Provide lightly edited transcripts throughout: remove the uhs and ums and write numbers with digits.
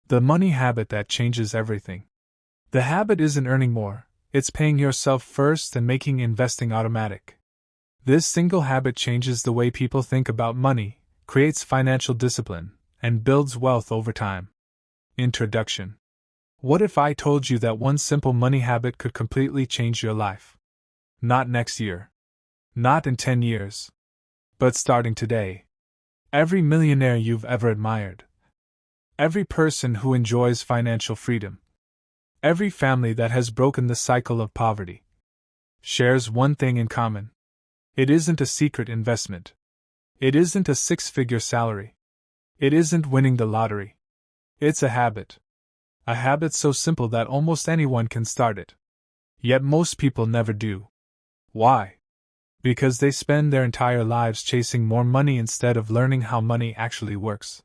The money habit that changes everything. The habit isn't earning more, it's paying yourself first and making investing automatic. This single habit changes the way people think about money, creates financial discipline, and builds wealth over time. Introduction. What if I told you that one simple money habit could completely change your life? Not next year. Not in 10 years. But starting today. Every millionaire you've ever admired. Every person who enjoys financial freedom. Every family that has broken the cycle of poverty. Shares one thing in common. It isn't a secret investment. It isn't a six-figure salary. It isn't winning the lottery. It's a habit. A habit so simple that almost anyone can start it. Yet most people never do. Why? Because they spend their entire lives chasing more money instead of learning how money actually works.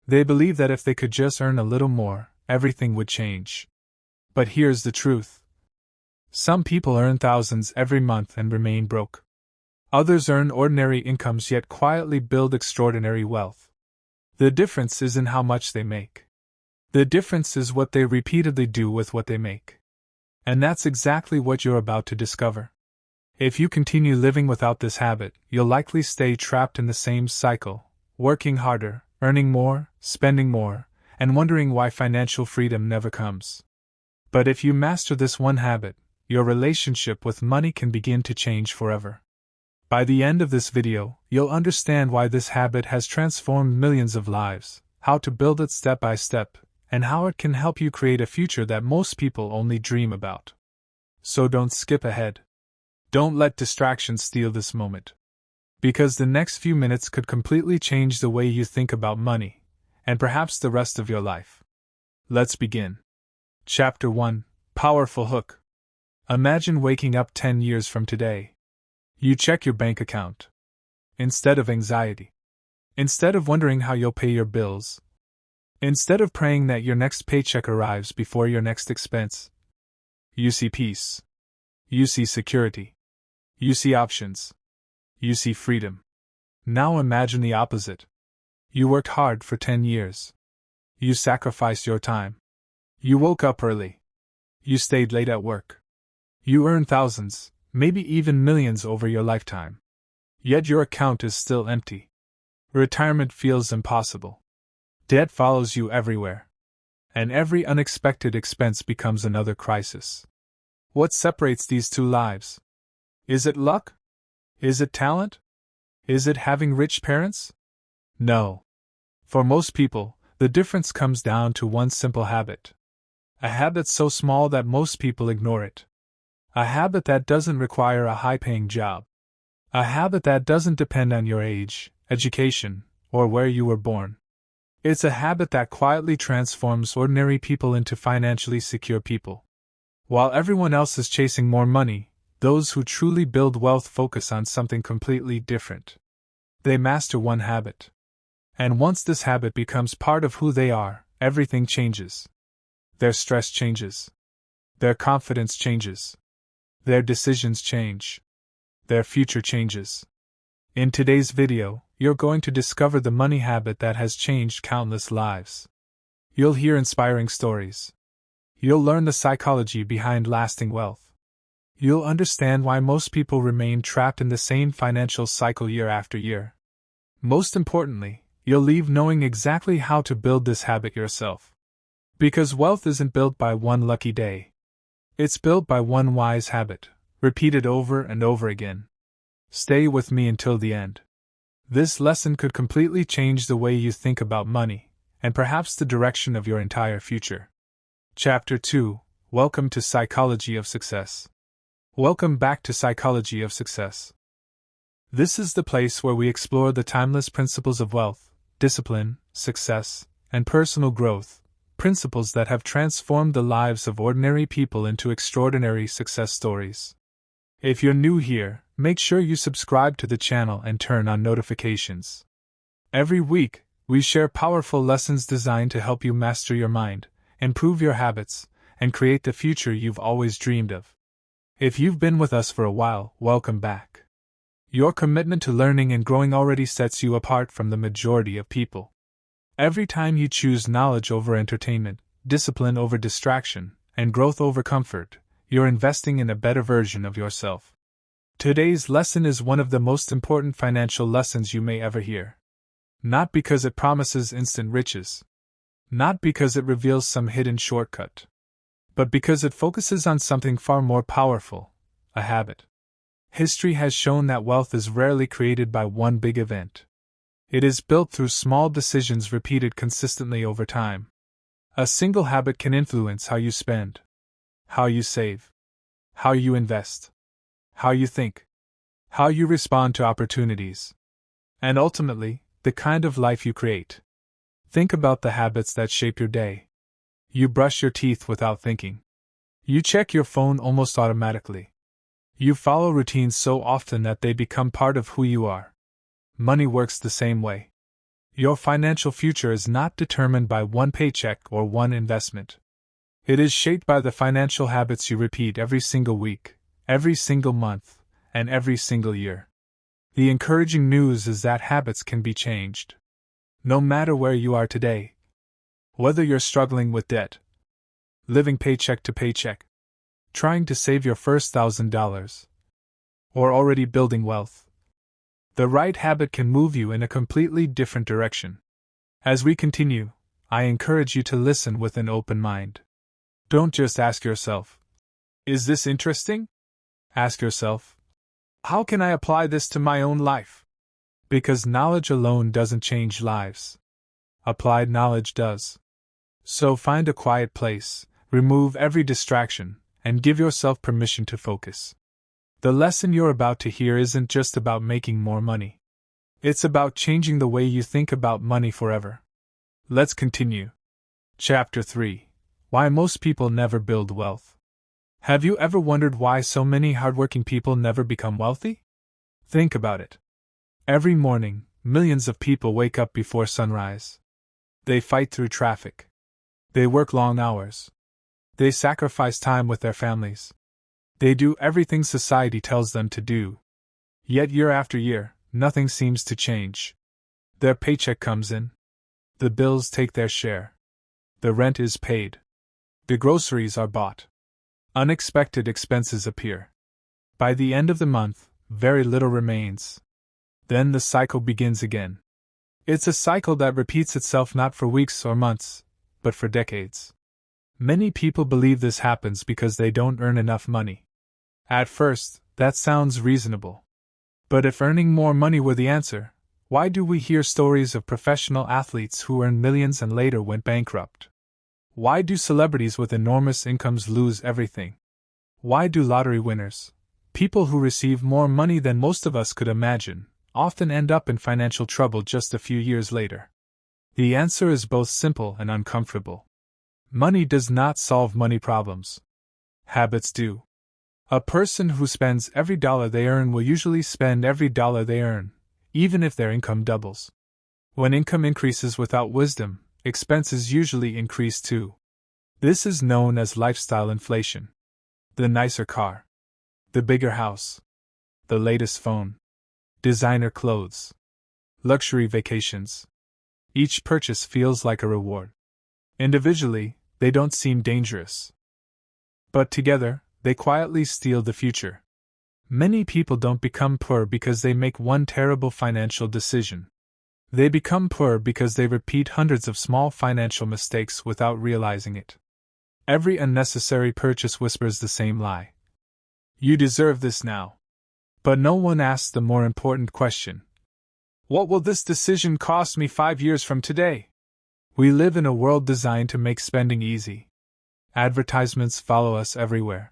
They believe that if they could just earn a little more, everything would change. But here's the truth. Some people earn thousands every month and remain broke. Others earn ordinary incomes yet quietly build extraordinary wealth. The difference isn't how much they make. The difference is what they repeatedly do with what they make. And that's exactly what you're about to discover. If you continue living without this habit, you'll likely stay trapped in the same cycle, working harder, earning more, spending more, and wondering why financial freedom never comes. But if you master this one habit, your relationship with money can begin to change forever. By the end of this video, you'll understand why this habit has transformed millions of lives, how to build it step by step, and how it can help you create a future that most people only dream about. So don't skip ahead. Don't let distractions steal this moment. Because the next few minutes could completely change the way you think about money, and perhaps the rest of your life. Let's begin. Chapter 1: Powerful Hook. Imagine waking up 10 years from today. You check your bank account. Instead of anxiety. Instead of wondering how you'll pay your bills. Instead of praying that your next paycheck arrives before your next expense. You see peace. You see security. You see options. You see freedom. Now imagine the opposite. You worked hard for 10 years. You sacrificed your time. You woke up early. You stayed late at work. You earned thousands, maybe even millions over your lifetime. Yet your account is still empty. Retirement feels impossible. Debt follows you everywhere. And every unexpected expense becomes another crisis. What separates these two lives? Is it luck? Is it talent? Is it having rich parents? No. For most people, the difference comes down to one simple habit. A habit so small that most people ignore it. A habit that doesn't require a high-paying job. A habit that doesn't depend on your age, education, or where you were born. It's a habit that quietly transforms ordinary people into financially secure people. While everyone else is chasing more money, those who truly build wealth focus on something completely different. They master one habit. And once this habit becomes part of who they are, everything changes. Their stress changes. Their confidence changes. Their decisions change. Their future changes. In today's video, you're going to discover the money habit that has changed countless lives. You'll hear inspiring stories. You'll learn the psychology behind lasting wealth. You'll understand why most people remain trapped in the same financial cycle year after year. Most importantly, you'll leave knowing exactly how to build this habit yourself. Because wealth isn't built by one lucky day. It's built by one wise habit, repeated over and over again. Stay with me until the end. This lesson could completely change the way you think about money, and perhaps the direction of your entire future. Chapter 2: Welcome to Psychology of Success. Welcome back to Psychology of Success. This is the place where we explore the timeless principles of wealth, discipline, success, and personal growth. Principles that have transformed the lives of ordinary people into extraordinary success stories. If you're new here, make sure you subscribe to the channel and turn on notifications. Every week, we share powerful lessons designed to help you master your mind, improve your habits, and create the future you've always dreamed of. If you've been with us for a while, welcome back. Your commitment to learning and growing already sets you apart from the majority of people. Every time you choose knowledge over entertainment, discipline over distraction, and growth over comfort, you're investing in a better version of yourself. Today's lesson is one of the most important financial lessons you may ever hear. Not because it promises instant riches. Not because it reveals some hidden shortcut. But because it focuses on something far more powerful, a habit. History has shown that wealth is rarely created by one big event. It is built through small decisions repeated consistently over time. A single habit can influence how you spend, how you save, how you invest, how you think, how you respond to opportunities, and ultimately, the kind of life you create. Think about the habits that shape your day. You brush your teeth without thinking. You check your phone almost automatically. You follow routines so often that they become part of who you are. Money works the same way. Your financial future is not determined by one paycheck or one investment. It is shaped by the financial habits you repeat every single week, every single month, and every single year. The encouraging news is that habits can be changed. No matter where you are today, whether you're struggling with debt, living paycheck to paycheck, trying to save your first $1,000, or already building wealth, the right habit can move you in a completely different direction. As we continue, I encourage you to listen with an open mind. Don't just ask yourself, "Is this interesting?" Ask yourself, "How can I apply this to my own life?" Because knowledge alone doesn't change lives. Applied knowledge does. So find a quiet place, remove every distraction, and give yourself permission to focus. The lesson you're about to hear isn't just about making more money. It's about changing the way you think about money forever. Let's continue. Chapter 3: Why most people never build wealth. Have you ever wondered why so many hardworking people never become wealthy? Think about it. Every morning, millions of people wake up before sunrise. They fight through traffic. They work long hours. They sacrifice time with their families. They do everything society tells them to do. Yet year after year, nothing seems to change. Their paycheck comes in. The bills take their share. The rent is paid. The groceries are bought. Unexpected expenses appear. By the end of the month, very little remains. Then the cycle begins again. It's a cycle that repeats itself not for weeks or months, but for decades. Many people believe this happens because they don't earn enough money. At first, that sounds reasonable. But if earning more money were the answer, why do we hear stories of professional athletes who earned millions and later went bankrupt? Why do celebrities with enormous incomes lose everything? Why do lottery winners, people who receive more money than most of us could imagine, often end up in financial trouble just a few years later? The answer is both simple and uncomfortable. Money does not solve money problems. Habits do. A person who spends every dollar they earn will usually spend every dollar they earn, even if their income doubles. When income increases without wisdom, expenses usually increase too. This is known as lifestyle inflation. The nicer car, the bigger house, the latest phone, designer clothes, luxury vacations. Each purchase feels like a reward. Individually, they don't seem dangerous. But together, they quietly steal the future. Many people don't become poor because they make one terrible financial decision. They become poor because they repeat hundreds of small financial mistakes without realizing it. Every unnecessary purchase whispers the same lie. You deserve this now. But no one asks the more important question. What will this decision cost me 5 years from today? We live in a world designed to make spending easy. Advertisements follow us everywhere.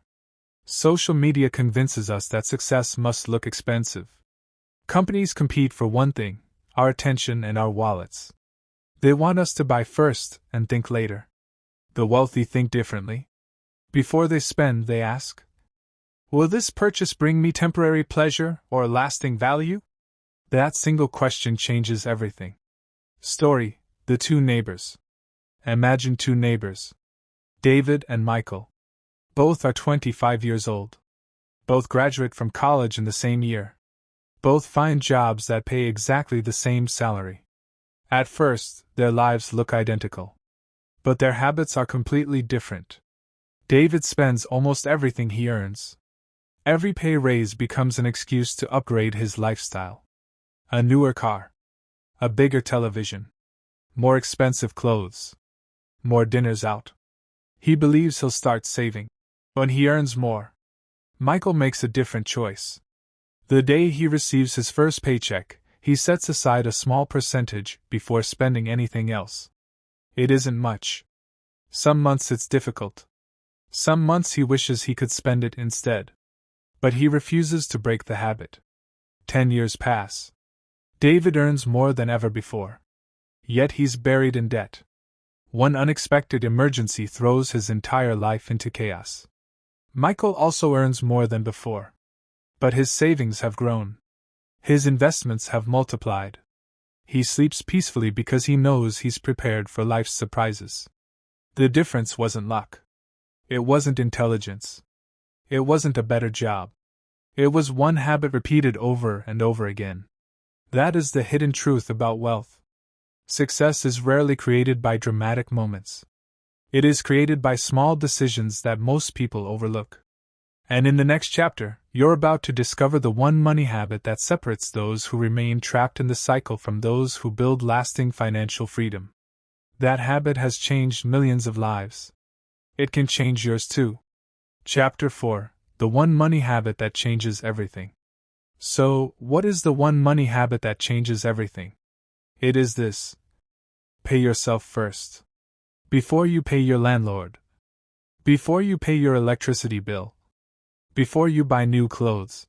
Social media convinces us that success must look expensive. Companies compete for one thing: our attention and our wallets. They want us to buy first and think later. The wealthy think differently. Before they spend, they ask, "Will this purchase bring me temporary pleasure or lasting value?" That single question changes everything. Story: The Two Neighbors. Imagine two neighbors, David and Michael. Both are 25 years old. Both graduate from college in the same year. Both find jobs that pay exactly the same salary. At first, their lives look identical. But their habits are completely different. David spends almost everything he earns. Every pay raise becomes an excuse to upgrade his lifestyle. A newer car. A bigger television. More expensive clothes. More dinners out. He believes he'll start saving when he earns more. Michael makes a different choice. The day he receives his first paycheck, he sets aside a small percentage before spending anything else. It isn't much. Some months it's difficult. Some months he wishes he could spend it instead. But he refuses to break the habit. 10 years pass. David earns more than ever before. Yet he's buried in debt. One unexpected emergency throws his entire life into chaos. Michael also earns more than before. But his savings have grown. His investments have multiplied. He sleeps peacefully because he knows he's prepared for life's surprises. The difference wasn't luck. It wasn't intelligence. It wasn't a better job. It was one habit repeated over and over again. That is the hidden truth about wealth. Success is rarely created by dramatic moments. It is created by small decisions that most people overlook. And in the next chapter, you're about to discover the one money habit that separates those who remain trapped in the cycle from those who build lasting financial freedom. That habit has changed millions of lives. It can change yours too. Chapter 4: The One Money Habit That Changes Everything. So, what is the one money habit that changes everything? It is this: pay yourself first. Before you pay your landlord. Before you pay your electricity bill. Before you buy new clothes.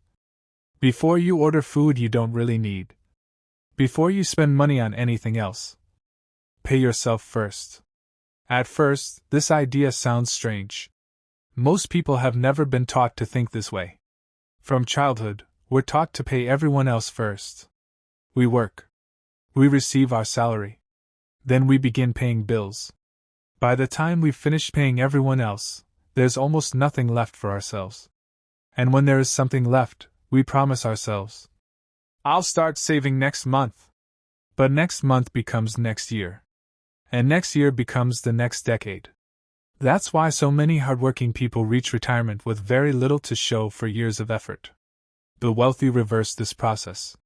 Before you order food you don't really need. Before you spend money on anything else. Pay yourself first. At first, this idea sounds strange. Most people have never been taught to think this way. From childhood, we're taught to pay everyone else first. We work. We receive our salary. Then we begin paying bills. By the time we've finished paying everyone else, there's almost nothing left for ourselves. And when there is something left, we promise ourselves, I'll start saving next month. But next month becomes next year. And next year becomes the next decade. That's why so many hardworking people reach retirement with very little to show for years of effort. The wealthy reverse this process.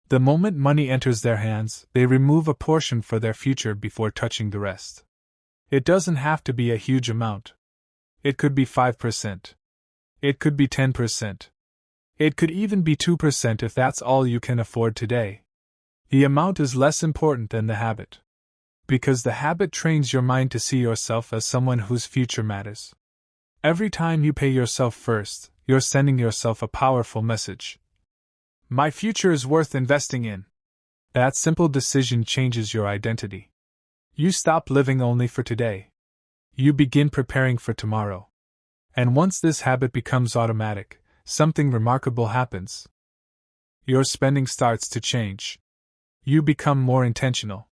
The moment money enters their hands, they remove a portion for their future before touching the rest. It doesn't have to be a huge amount. It could be 5%. It could be 10%. It could even be 2% if that's all you can afford today. The amount is less important than the habit. Because the habit trains your mind to see yourself as someone whose future matters. Every time you pay yourself first, you're sending yourself a powerful message. My future is worth investing in. That simple decision changes your identity. You stop living only for today. You begin preparing for tomorrow. And once this habit becomes automatic, something remarkable happens. Your spending starts to change. You become more intentional.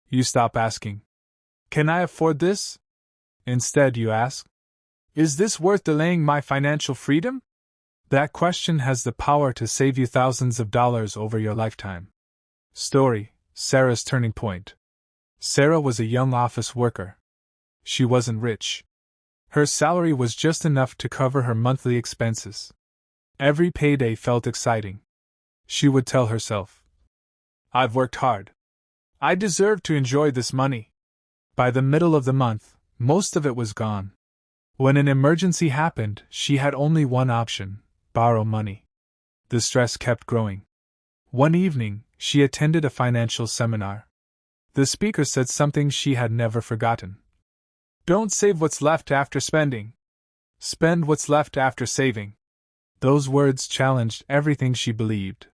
You stop asking, can I afford this? Instead, you ask, is this worth delaying my financial freedom? That question has the power to save you thousands of dollars over your lifetime. Story: Sarah's turning point. Sarah was a young office worker. She wasn't rich. Her salary was just enough to cover her monthly expenses. Every payday felt exciting. She would tell herself, I've worked hard. I deserve to enjoy this money. By the middle of the month, most of it was gone. When an emergency happened, she had only one option: borrow money. The stress kept growing. One evening, she attended a financial seminar. The speaker said something she had never forgotten. Don't save what's left after spending. Spend what's left after saving. Those words challenged everything she believed.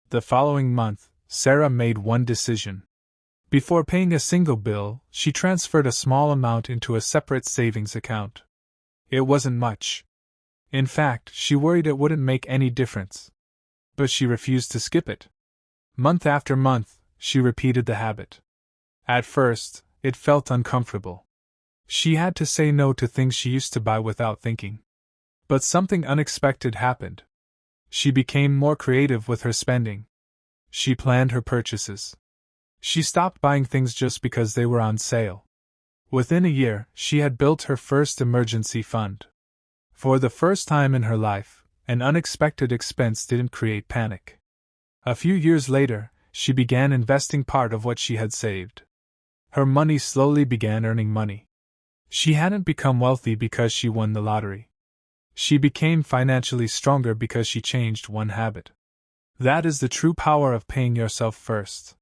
The following month, Sarah made one decision. Before paying a single bill, she transferred a small amount into a separate savings account. It wasn't much. In fact, she worried it wouldn't make any difference. But she refused to skip it. Month after month, she repeated the habit. At first, it felt uncomfortable. She had to say no to things she used to buy without thinking. But something unexpected happened. She became more creative with her spending. She planned her purchases. She stopped buying things just because they were on sale. Within a year, she had built her first emergency fund. For the first time in her life, an unexpected expense didn't create panic. A few years later, she began investing part of what she had saved. Her money slowly began earning money. She hadn't become wealthy because she won the lottery. She became financially stronger because she changed one habit. That is the true power of paying yourself first.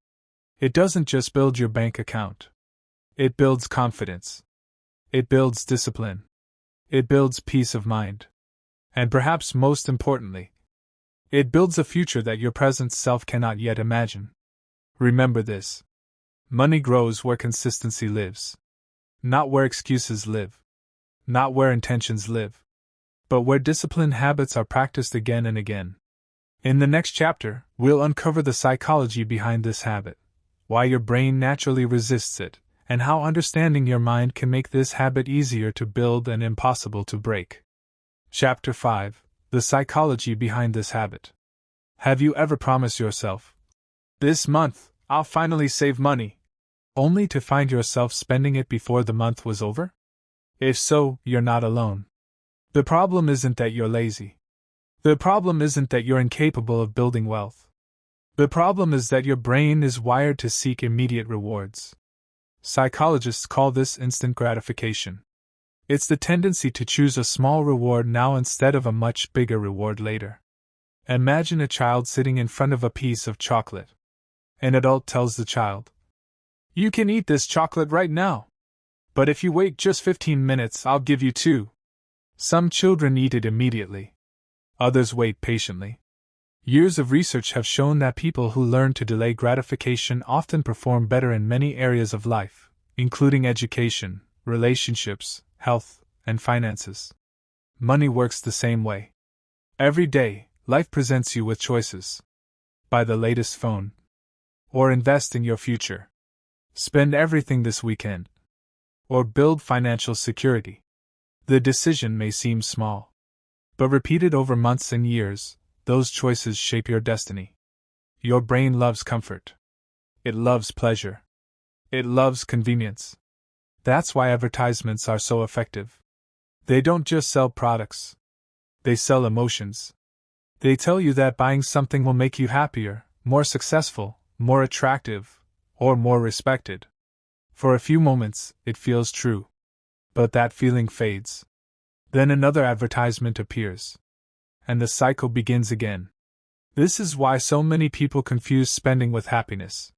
It doesn't just build your bank account. It builds confidence. It builds discipline. It builds peace of mind. And perhaps most importantly, it builds a future that your present self cannot yet imagine. Remember this. Money grows where consistency lives. Not where excuses live. Not where intentions live. But where disciplined habits are practiced again and again. In the next chapter, we'll uncover the psychology behind this habit, why your brain naturally resists it, and how understanding your mind can make this habit easier to build and impossible to break. Chapter 5: The Psychology Behind This Habit. Have you ever promised yourself, "This month, I'll finally save money," only to find yourself spending it before the month was over? If so, you're not alone. The problem isn't that you're lazy. The problem isn't that you're incapable of building wealth. The problem is that your brain is wired to seek immediate rewards. Psychologists call this instant gratification. It's the tendency to choose a small reward now instead of a much bigger reward later. Imagine a child sitting in front of a piece of chocolate. An adult tells the child, "You can eat this chocolate right now. But if you wait just 15 minutes, I'll give you 2. Some children eat it immediately. Others wait patiently. Years of research have shown that people who learn to delay gratification often perform better in many areas of life, including education, relationships, health, and finances. Money works the same way. Every day, life presents you with choices. Buy the latest phone. Or invest in your future. Spend everything this weekend. Or build financial security. The decision may seem small. But repeated over months and years, those choices shape your destiny. Your brain loves comfort. It loves pleasure. It loves convenience. That's why advertisements are so effective. They don't just sell products. They sell emotions. They tell you that buying something will make you happier, more successful, more attractive, or more respected. For a few moments, it feels true. But that feeling fades. Then another advertisement appears. And the cycle begins again. This is why so many people confuse spending with happiness.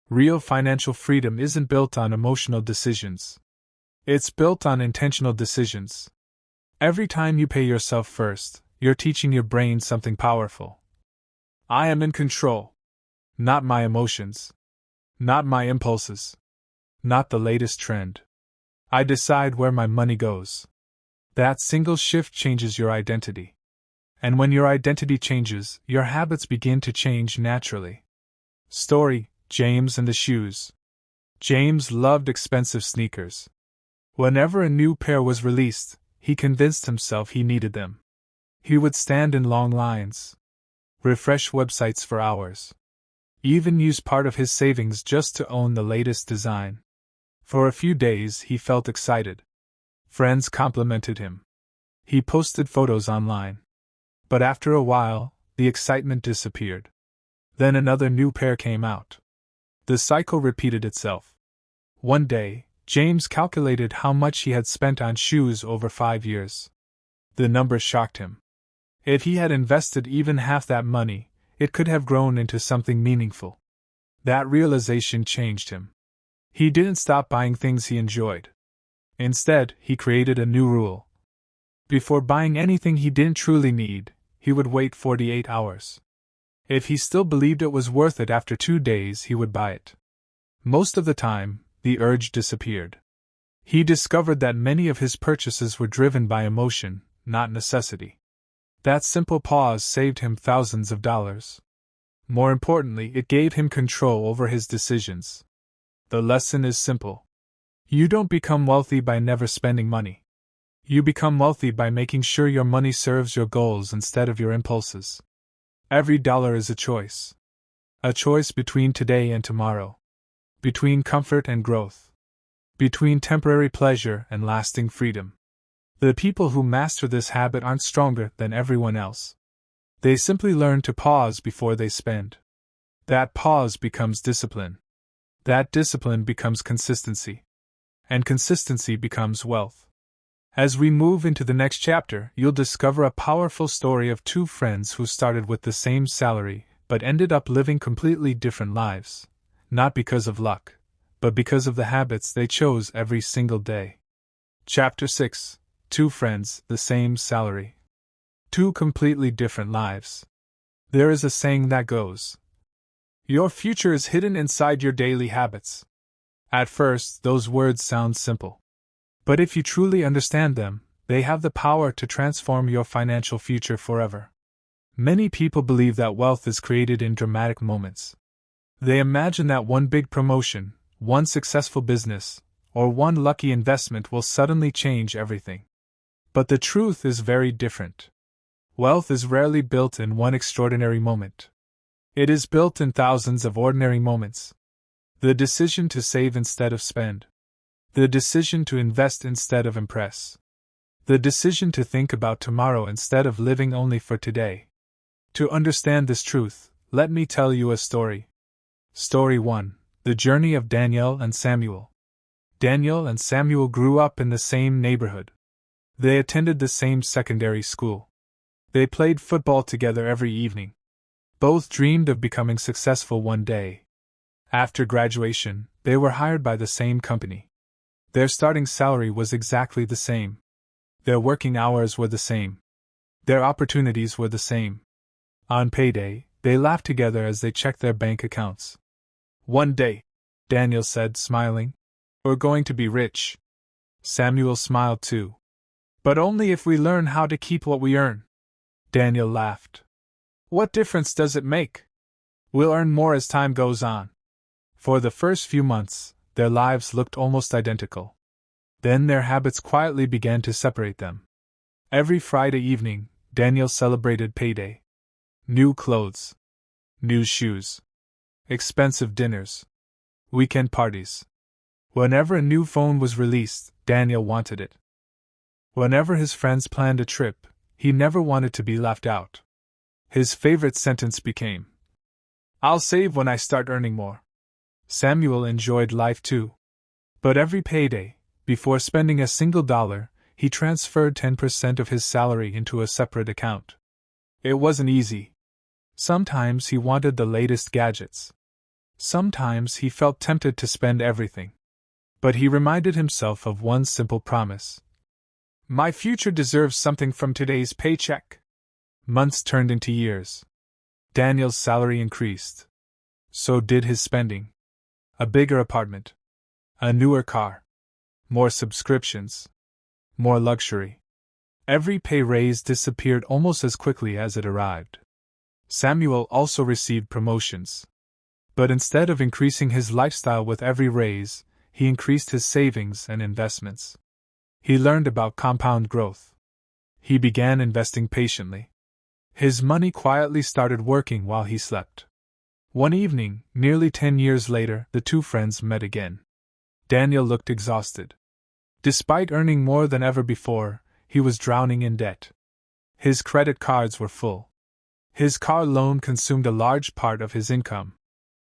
Real financial freedom isn't built on emotional decisions. It's built on intentional decisions. Every time you pay yourself first, you're teaching your brain something powerful. I am in control. Not my emotions. Not my impulses. Not the latest trend. I decide where my money goes. That single shift changes your identity. And when your identity changes, your habits begin to change naturally. Story: James and the shoes. James loved expensive sneakers. Whenever a new pair was released, he convinced himself he needed them. He would stand in long lines, refresh websites for hours, even use part of his savings just to own the latest design. For a few days, he felt excited. Friends complimented him. He posted photos online. But after a while, the excitement disappeared. Then another new pair came out. The cycle repeated itself. One day, James calculated how much he had spent on shoes over 5 years. The number shocked him. If he had invested even half that money, it could have grown into something meaningful. That realization changed him. He didn't stop buying things he enjoyed. Instead, he created a new rule. Before buying anything he didn't truly need, he would wait 48 hours. If he still believed it was worth it after 2 days, he would buy it. Most of the time, the urge disappeared. He discovered that many of his purchases were driven by emotion, not necessity. That simple pause saved him thousands of dollars. More importantly, it gave him control over his decisions. The lesson is simple. You don't become wealthy by never spending money. You become wealthy by making sure your money serves your goals instead of your impulses. Every dollar is a choice. A choice between today and tomorrow. Between comfort and growth. Between temporary pleasure and lasting freedom. The people who master this habit aren't stronger than everyone else. They simply learn to pause before they spend. That pause becomes discipline. That discipline becomes consistency. And consistency becomes wealth. As we move into the next chapter, you'll discover a powerful story of two friends who started with the same salary but ended up living completely different lives, not because of luck, but because of the habits they chose every single day. Chapter 6: Two Friends, the Same Salary. Two completely different lives. There is a saying that goes, "Your future is hidden inside your daily habits." At first, those words sound simple. But if you truly understand them, they have the power to transform your financial future forever. Many people believe that wealth is created in dramatic moments. They imagine that one big promotion, one successful business, or one lucky investment will suddenly change everything. But the truth is very different. Wealth is rarely built in one extraordinary moment. It is built in thousands of ordinary moments. The decision to save instead of spend. The decision to invest instead of impress. The decision to think about tomorrow instead of living only for today. To understand this truth, let me tell you a story. Story 1: The Journey of Daniel and Samuel. Daniel and Samuel grew up in the same neighborhood. They attended the same secondary school. They played football together every evening. Both dreamed of becoming successful one day. After graduation, they were hired by the same company. Their starting salary was exactly the same. Their working hours were the same. Their opportunities were the same. On payday, they laughed together as they checked their bank accounts. "One day," Daniel said, smiling, "we're going to be rich." Samuel smiled too. "But only if we learn how to keep what we earn." Daniel laughed. "What difference does it make? We'll earn more as time goes on." For the first few months, their lives looked almost identical. Then their habits quietly began to separate them. Every Friday evening, Daniel celebrated payday. New clothes. New shoes. Expensive dinners. Weekend parties. Whenever a new phone was released, Daniel wanted it. Whenever his friends planned a trip, he never wanted to be left out. His favorite sentence became, "I'll save when I start earning more." Samuel enjoyed life too. But every payday, before spending a single dollar, he transferred 10% of his salary into a separate account. It wasn't easy. Sometimes he wanted the latest gadgets. Sometimes he felt tempted to spend everything. But he reminded himself of one simple promise. "My future deserves something from today's paycheck." Months turned into years. Daniel's salary increased. So did his spending. A bigger apartment. A newer car. More subscriptions. More luxury. Every pay raise disappeared almost as quickly as it arrived. Samuel also received promotions. But instead of increasing his lifestyle with every raise, he increased his savings and investments. He learned about compound growth. He began investing patiently. His money quietly started working while he slept. One evening, nearly 10 years later, the two friends met again. Daniel looked exhausted. Despite earning more than ever before, he was drowning in debt. His credit cards were full. His car loan consumed a large part of his income.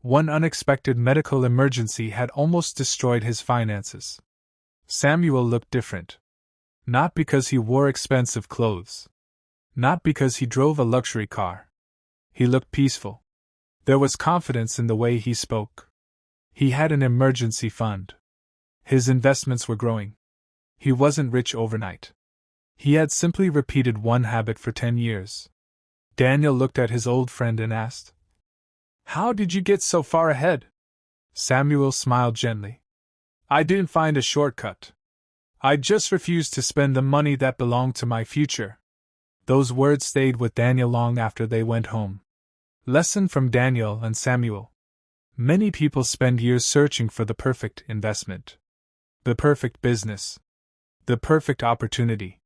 One unexpected medical emergency had almost destroyed his finances. Samuel looked different. Not because he wore expensive clothes. Not because he drove a luxury car. He looked peaceful. There was confidence in the way he spoke. He had an emergency fund. His investments were growing. He wasn't rich overnight. He had simply repeated one habit for 10 years. Daniel looked at his old friend and asked, "How did you get so far ahead?" Samuel smiled gently. "I didn't find a shortcut. I just refused to spend the money that belonged to my future." Those words stayed with Daniel long after they went home. Lesson from Daniel and Samuel. Many people spend years searching for the perfect investment, the perfect business, the perfect opportunity.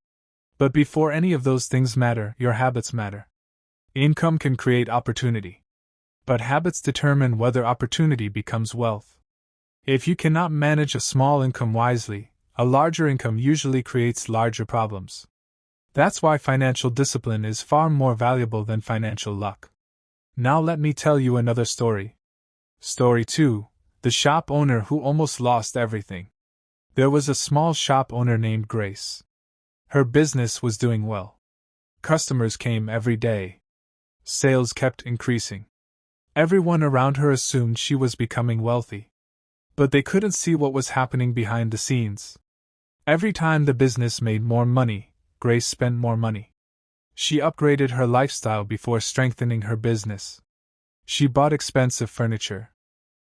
But before any of those things matter, your habits matter. Income can create opportunity, But habits determine whether opportunity becomes wealth. If you cannot manage a small income wisely, a larger income usually creates larger problems. That's why financial discipline is far more valuable than financial luck. Now let me tell you another story. Story 2: The Shop Owner Who Almost Lost Everything. There was a small shop owner named Grace. Her business was doing well. Customers came every day. Sales kept increasing. Everyone around her assumed she was becoming wealthy. But they couldn't see what was happening behind the scenes. Every time the business made more money, Grace spent more money. She upgraded her lifestyle before strengthening her business. She bought expensive furniture,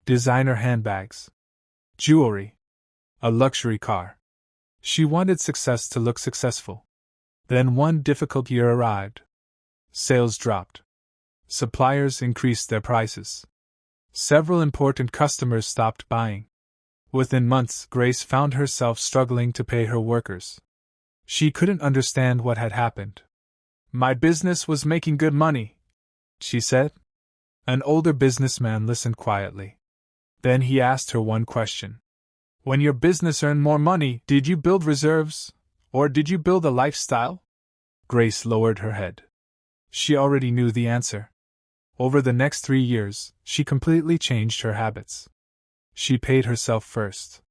designer handbags, jewelry, a luxury car. She wanted success to look successful. Then one difficult year arrived. Sales dropped. Suppliers increased their prices. Several important customers stopped buying. Within months, Grace found herself struggling to pay her workers. She couldn't understand what had happened. "My business was making good money," she said. An older businessman listened quietly. Then he asked her one question. "When your business earned more money, did you build reserves, or did you build a lifestyle?" Grace lowered her head. She already knew the answer. Over the next 3 years, she completely changed her habits. She paid herself first.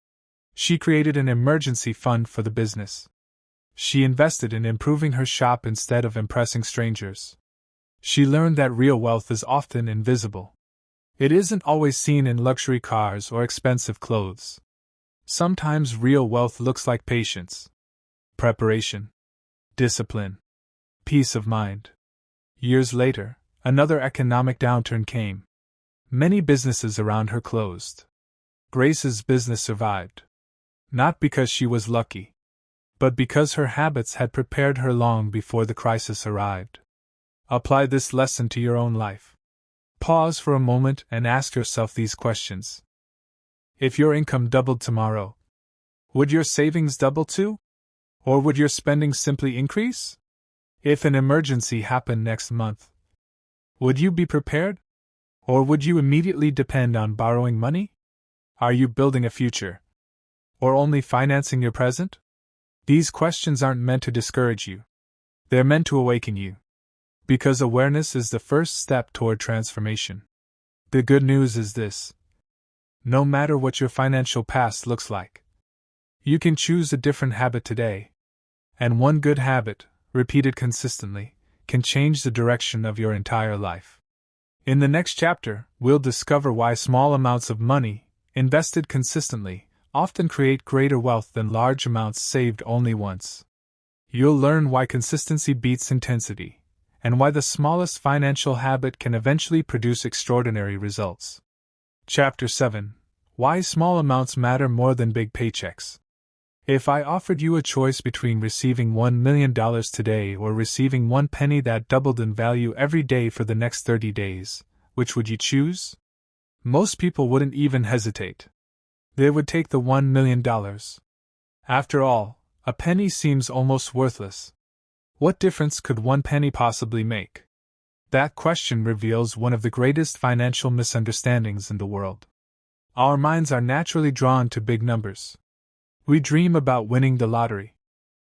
She created an emergency fund for the business. She invested in improving her shop instead of impressing strangers. She learned that real wealth is often invisible. It isn't always seen in luxury cars or expensive clothes. Sometimes real wealth looks like patience, preparation, discipline, peace of mind. Years later, another economic downturn came. Many businesses around her closed. Grace's business survived. Not because she was lucky, but because her habits had prepared her long before the crisis arrived. Apply this lesson to your own life. Pause for a moment and ask yourself these questions. If your income doubled tomorrow, would your savings double too? Or would your spending simply increase? If an emergency happened next month, would you be prepared? Or would you immediately depend on borrowing money? Are you building a future? Or only financing your present? These questions aren't meant to discourage you. They're meant to awaken you. Because awareness is the first step toward transformation. The good news is this: no matter what your financial past looks like, you can choose a different habit today. And one good habit, repeated consistently, can change the direction of your entire life. In the next chapter, we'll discover why small amounts of money, invested consistently, often create greater wealth than large amounts saved only once. You'll learn why consistency beats intensity, and why the smallest financial habit can eventually produce extraordinary results. Chapter 7: Why Small Amounts Matter More Than Big Paychecks. If I offered you a choice between receiving $1 million today or receiving one penny that doubled in value every day for the next 30 days, which would you choose? Most people wouldn't even hesitate. They would take the $1 million. After all, a penny seems almost worthless. What difference could one penny possibly make? That question reveals one of the greatest financial misunderstandings in the world. Our minds are naturally drawn to big numbers. We dream about winning the lottery.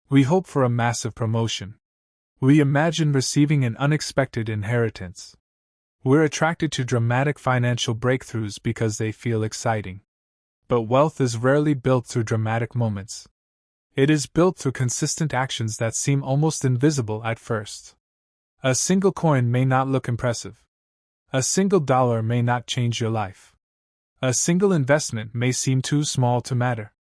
We hope for a massive promotion. We imagine receiving an unexpected inheritance. We're attracted to dramatic financial breakthroughs because they feel exciting. But wealth is rarely built through dramatic moments. It is built through consistent actions that seem almost invisible at first. A single coin may not look impressive. A single dollar may not change your life. A single investment may seem too small to matter.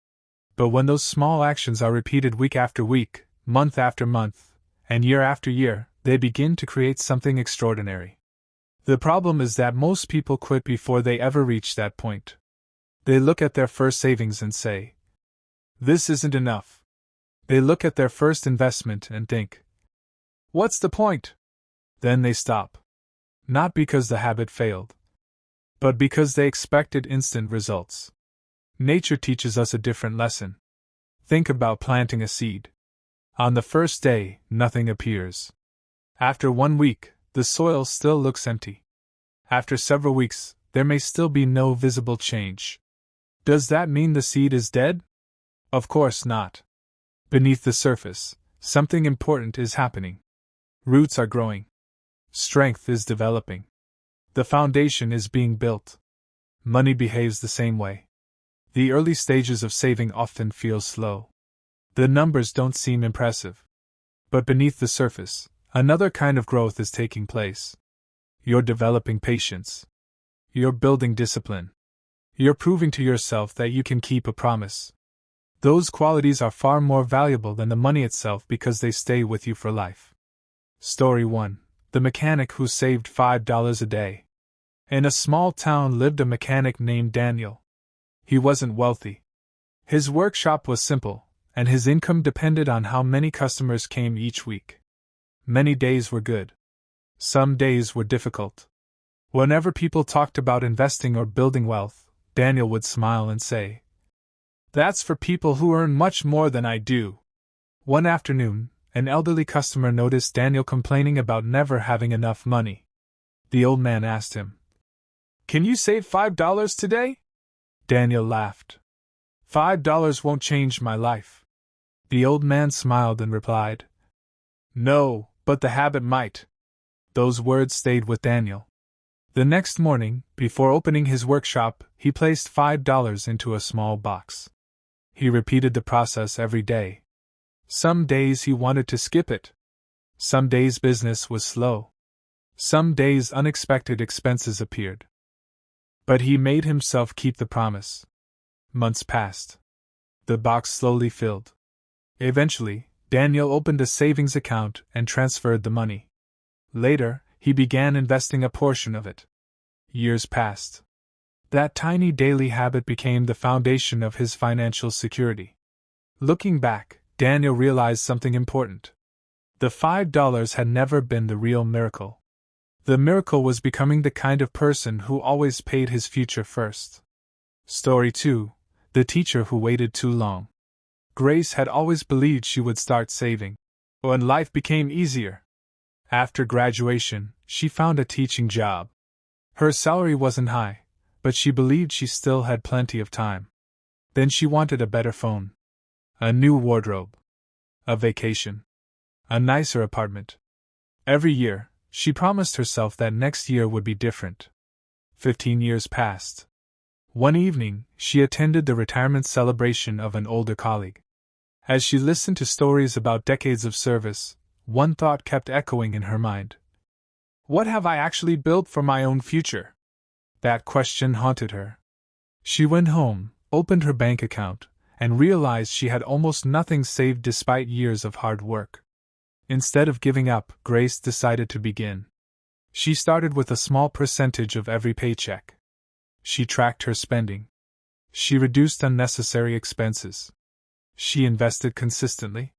But when those small actions are repeated week after week, month after month, and year after year, they begin to create something extraordinary. The problem is that most people quit before they ever reach that point. They look at their first savings and say, "This isn't enough." They look at their first investment and think, "What's the point?" Then they stop. Not because the habit failed, but because they expected instant results. Nature teaches us a different lesson. Think about planting a seed. On the first day, nothing appears. After 1 week, the soil still looks empty. After several weeks, there may still be no visible change. Does that mean the seed is dead? Of course not. Beneath the surface, something important is happening. Roots are growing. Strength is developing. The foundation is being built. Money behaves the same way. The early stages of saving often feel slow. The numbers don't seem impressive. But beneath the surface, another kind of growth is taking place. You're developing patience. You're building discipline. You're proving to yourself that you can keep a promise. Those qualities are far more valuable than the money itself because they stay with you for life. Story 1. The Mechanic Who Saved $5 a Day. In a small town lived a mechanic named Daniel. He wasn't wealthy. His workshop was simple, and his income depended on how many customers came each week. Many days were good. Some days were difficult. Whenever people talked about investing or building wealth, Daniel would smile and say, "That's for people who earn much more than I do." One afternoon, an elderly customer noticed Daniel complaining about never having enough money. The old man asked him, "Can you save $5 today?" Daniel laughed. $5 won't change my life." The old man smiled and replied, "No, but the habit might." Those words stayed with Daniel. The next morning, before opening his workshop, he placed $5 into a small box. He repeated the process every day. Some days he wanted to skip it. Some days business was slow. Some days unexpected expenses appeared. But he made himself keep the promise. Months passed. The box slowly filled. Eventually, Daniel opened a savings account and transferred the money. Later, he began investing a portion of it. Years passed. That tiny daily habit became the foundation of his financial security. Looking back, Daniel realized something important. The $5 had never been the real miracle. The miracle was becoming the kind of person who always paid his future first. Story 2. The Teacher Who Waited Too Long. Grace had always believed she would start saving when life became easier. After graduation, she found a teaching job. Her salary wasn't high, but she believed she still had plenty of time. Then she wanted a better phone, a new wardrobe, a vacation, a nicer apartment. Every year, she promised herself that next year would be different. 15 years passed. One evening, she attended the retirement celebration of an older colleague. As she listened to stories about decades of service, one thought kept echoing in her mind. What have I actually built for my own future? That question haunted her. She went home, opened her bank account, and realized she had almost nothing saved despite years of hard work. Instead of giving up, Grace decided to begin. She started with a small percentage of every paycheck. She tracked her spending. She reduced unnecessary expenses. She invested consistently.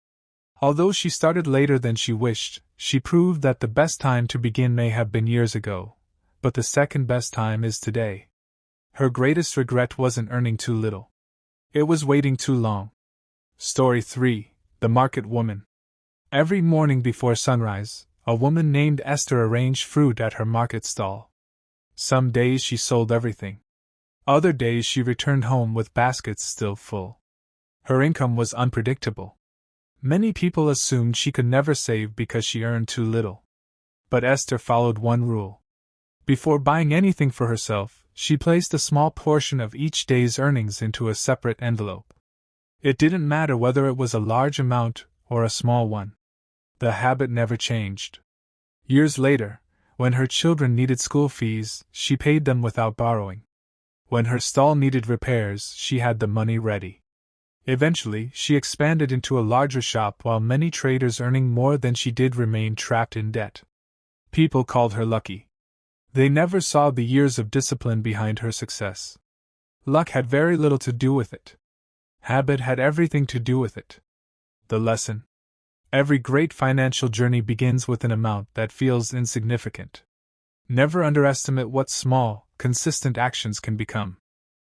Although she started later than she wished, she proved that the best time to begin may have been years ago, but the second best time is today. Her greatest regret wasn't earning too little. It was waiting too long. Story 3. The Market Woman. Every morning before sunrise, a woman named Esther arranged fruit at her market stall. Some days she sold everything. Other days she returned home with baskets still full. Her income was unpredictable. Many people assumed she could never save because she earned too little. But Esther followed one rule. Before buying anything for herself, she placed a small portion of each day's earnings into a separate envelope. It didn't matter whether it was a large amount or a small one. The habit never changed. Years later, when her children needed school fees, she paid them without borrowing. When her stall needed repairs, she had the money ready. Eventually, she expanded into a larger shop while many traders earning more than she did remained trapped in debt. People called her lucky. They never saw the years of discipline behind her success. Luck had very little to do with it. Habit had everything to do with it. The lesson: every great financial journey begins with an amount that feels insignificant. Never underestimate what small, consistent actions can become.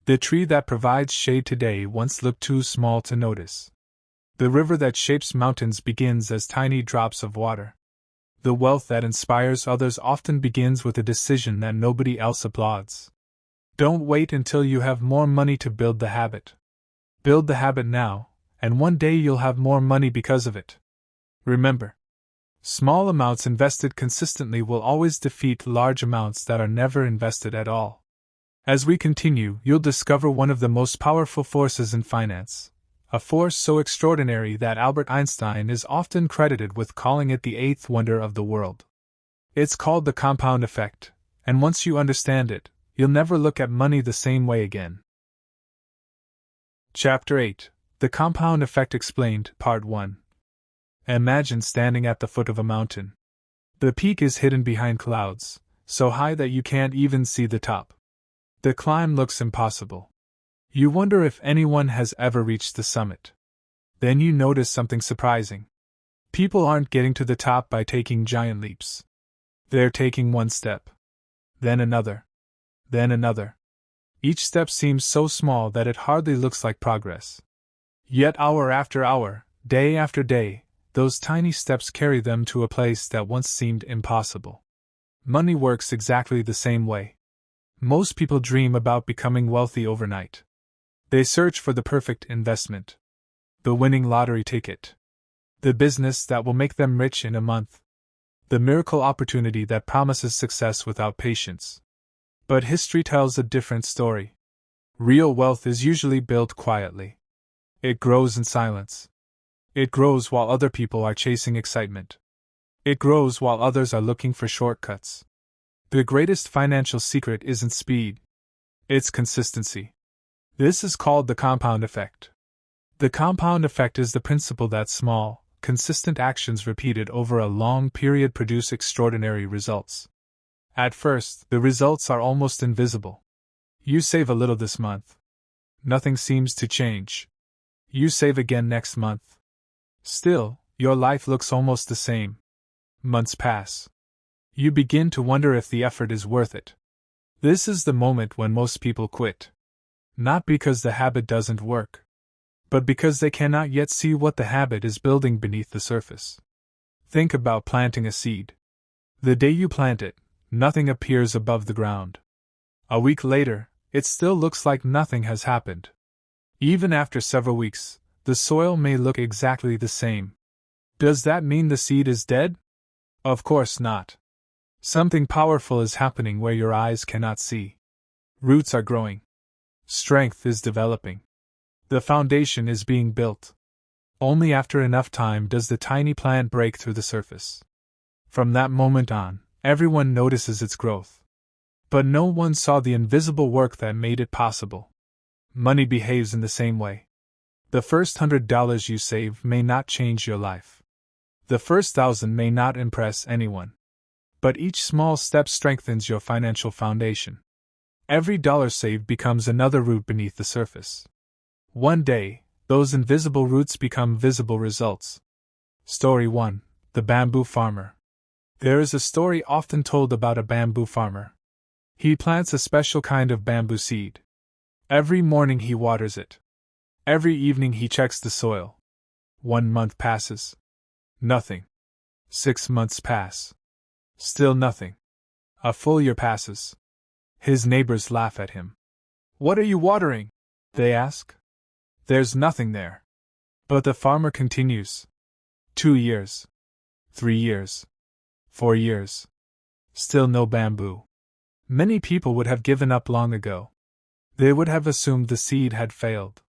The tree that provides shade today once looked too small to notice. The river that shapes mountains begins as tiny drops of water. The wealth that inspires others often begins with a decision that nobody else applauds. Don't wait until you have more money to build the habit. Build the habit now, and one day you'll have more money because of it. Remember, small amounts invested consistently will always defeat large amounts that are never invested at all. As we continue, you'll discover one of the most powerful forces in finance, a force so extraordinary that Albert Einstein is often credited with calling it the eighth wonder of the world. It's called the compound effect, and once you understand it, you'll never look at money the same way again. Chapter 8: The Compound Effect Explained, Part 1. Imagine standing at the foot of a mountain. The peak is hidden behind clouds, so high that you can't even see the top. The climb looks impossible. You wonder if anyone has ever reached the summit. Then you notice something surprising. People aren't getting to the top by taking giant leaps. They're taking one step, then another, then another. Each step seems so small that it hardly looks like progress. Yet hour after hour, day after day, those tiny steps carry them to a place that once seemed impossible. Money works exactly the same way. Most people dream about becoming wealthy overnight. They search for the perfect investment, the winning lottery ticket, the business that will make them rich in a month, the miracle opportunity that promises success without patience. But history tells a different story. Real wealth is usually built quietly. It grows in silence. It grows while other people are chasing excitement. It grows while others are looking for shortcuts. The greatest financial secret isn't speed. It's consistency. This is called the compound effect. The compound effect is the principle that small, consistent actions repeated over a long period produce extraordinary results. At first, the results are almost invisible. You save a little this month. Nothing seems to change. You save again next month. Still, your life looks almost the same. Months pass. You begin to wonder if the effort is worth it. This is the moment when most people quit. Not because the habit doesn't work, but because they cannot yet see what the habit is building beneath the surface. Think about planting a seed. The day you plant it, nothing appears above the ground. A week later, it still looks like nothing has happened. Even after several weeks, the soil may look exactly the same. Does that mean the seed is dead? Of course not. Something powerful is happening where your eyes cannot see. Roots are growing. Strength is developing. The foundation is being built. Only after enough time does the tiny plant break through the surface. From that moment on, everyone notices its growth. But no one saw the invisible work that made it possible. Money behaves in the same way. The first $100 you save may not change your life. The first 1,000 may not impress anyone. But each small step strengthens your financial foundation. Every dollar saved becomes another root beneath the surface. One day, those invisible roots become visible results. Story 1: The Bamboo Farmer. There is a story often told about a bamboo farmer. He plants a special kind of bamboo seed. Every morning he waters it. Every evening he checks the soil. 1 month passes. Nothing. 6 months pass. Still nothing. A full year passes. His neighbors laugh at him. "What are you watering?" they ask. "There's nothing there." But the farmer continues. 2 years. 3 years. 4 years. Still no bamboo. Many people would have given up long ago. They would have assumed the seed had failed.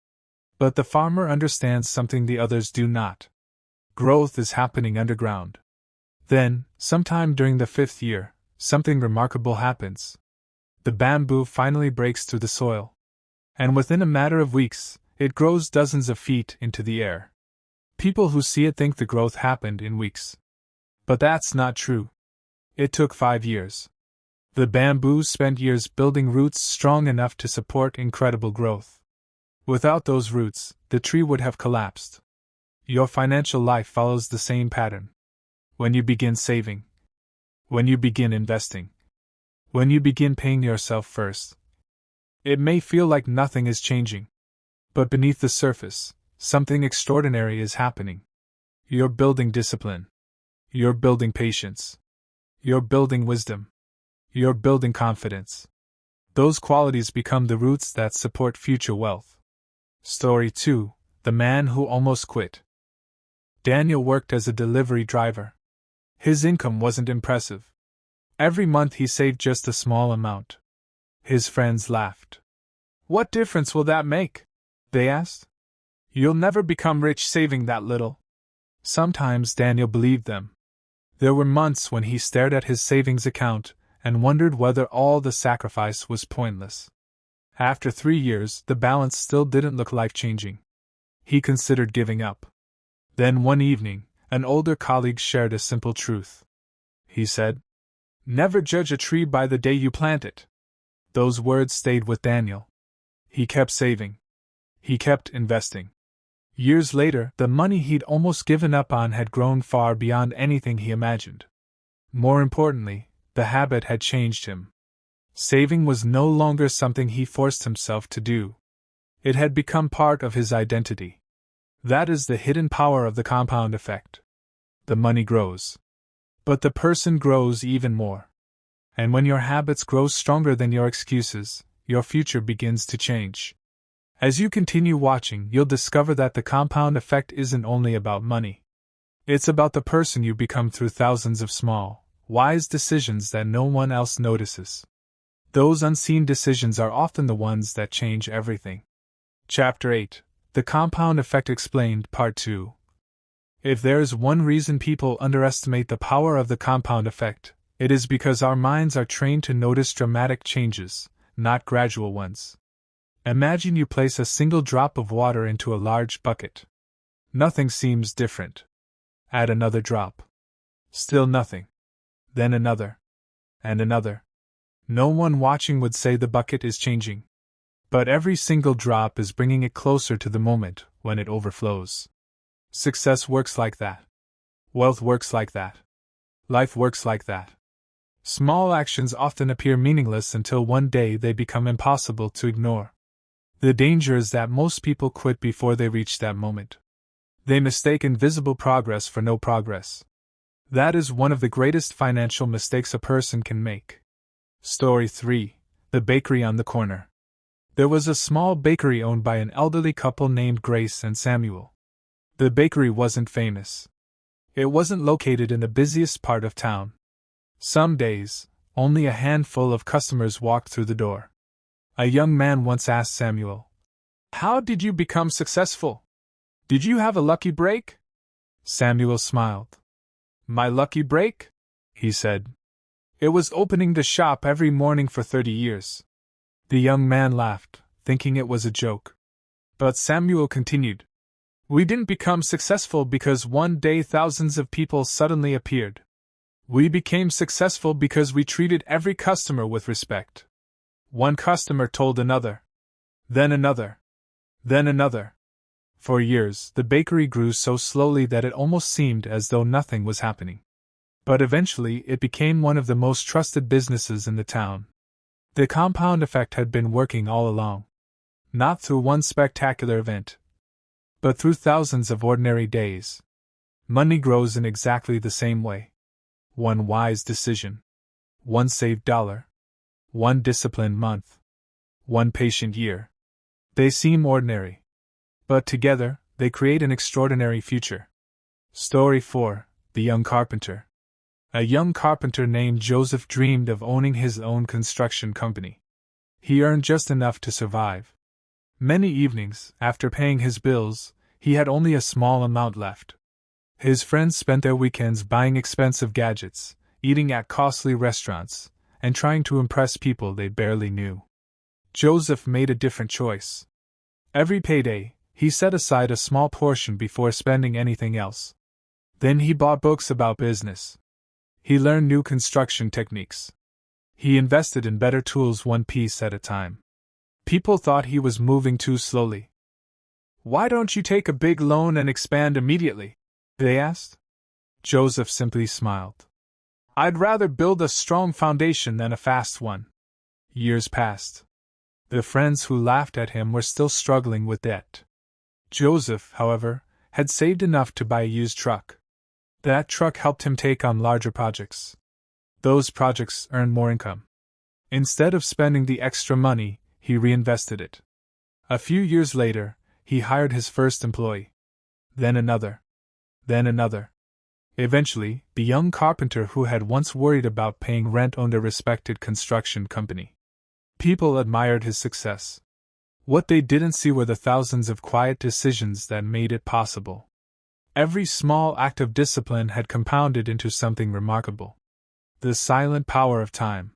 But the farmer understands something the others do not. Growth is happening underground. Then, sometime during the 5th year, something remarkable happens. The bamboo finally breaks through the soil. And within a matter of weeks, it grows dozens of feet into the air. People who see it think the growth happened in weeks. But that's not true. It took 5 years. The bamboo spent years building roots strong enough to support incredible growth. Without those roots, the tree would have collapsed. Your financial life follows the same pattern. When you begin saving, when you begin investing, when you begin paying yourself first, it may feel like nothing is changing. But beneath the surface, something extraordinary is happening. You're building discipline. You're building patience. You're building wisdom. You're building confidence. Those qualities become the roots that support future wealth. Story 2: The Man Who Almost Quit. Daniel worked as a delivery driver. His income wasn't impressive. Every month he saved just a small amount. His friends laughed. "What difference will that make?" they asked. "You'll never become rich saving that little." Sometimes Daniel believed them. There were months when he stared at his savings account and wondered whether all the sacrifice was pointless. After 3 years, the balance still didn't look life-changing. He considered giving up. Then one evening, an older colleague shared a simple truth. He said, "Never judge a tree by the day you plant it." Those words stayed with Daniel. He kept saving. He kept investing. Years later, the money he'd almost given up on had grown far beyond anything he imagined. More importantly, the habit had changed him. Saving was no longer something he forced himself to do. It had become part of his identity. That is the hidden power of the compound effect. The money grows, but the person grows even more. And when your habits grow stronger than your excuses, your future begins to change. As you continue watching, you'll discover that the compound effect isn't only about money. It's about the person you become through thousands of small, wise decisions that no one else notices. Those unseen decisions are often the ones that change everything. Chapter 8: The Compound Effect Explained, Part 2. If there is one reason people underestimate the power of the compound effect, it is because our minds are trained to notice dramatic changes, not gradual ones. Imagine you place a single drop of water into a large bucket. Nothing seems different. Add another drop. Still nothing. Then another. And another. No one watching would say the bucket is changing. But every single drop is bringing it closer to the moment when it overflows. Success works like that. Wealth works like that. Life works like that. Small actions often appear meaningless until one day they become impossible to ignore. The danger is that most people quit before they reach that moment. They mistake invisible progress for no progress. That is one of the greatest financial mistakes a person can make. Story 3: The Bakery on the Corner. There was a small bakery owned by an elderly couple named Grace and Samuel. The bakery wasn't famous. It wasn't located in the busiest part of town. Some days, only a handful of customers walked through the door. A young man once asked Samuel, "How did you become successful? Did you have a lucky break?" Samuel smiled. "My lucky break?" he said. "It was opening the shop every morning for 30 years. The young man laughed, thinking it was a joke. But Samuel continued, "We didn't become successful because one day thousands of people suddenly appeared. We became successful because we treated every customer with respect. One customer told another. Then another. Then another. For years, the bakery grew so slowly that it almost seemed as though nothing was happening. But eventually it became one of the most trusted businesses in the town. The compound effect had been working all along. Not through one spectacular event, but through thousands of ordinary days. Money grows in exactly the same way. One wise decision. One saved dollar. One disciplined month. One patient year. They seem ordinary. But together, they create an extraordinary future. Story 4: The Young Carpenter. A young carpenter named Joseph dreamed of owning his own construction company. He earned just enough to survive. Many evenings, after paying his bills, he had only a small amount left. His friends spent their weekends buying expensive gadgets, eating at costly restaurants, and trying to impress people they barely knew. Joseph made a different choice. Every payday, he set aside a small portion before spending anything else. Then he bought books about business. He learned new construction techniques. He invested in better tools one piece at a time. People thought he was moving too slowly. "Why don't you take a big loan and expand immediately?" they asked. Joseph simply smiled. "I'd rather build a strong foundation than a fast one." Years passed. The friends who laughed at him were still struggling with debt. Joseph, however, had saved enough to buy a used truck. That truck helped him take on larger projects. Those projects earned more income. Instead of spending the extra money, he reinvested it. A few years later, he hired his first employee. Then another. Then another. Eventually, the young carpenter who had once worried about paying rent owned a respected construction company. People admired his success. What they didn't see were the thousands of quiet decisions that made it possible. Every small act of discipline had compounded into something remarkable. The silent power of time.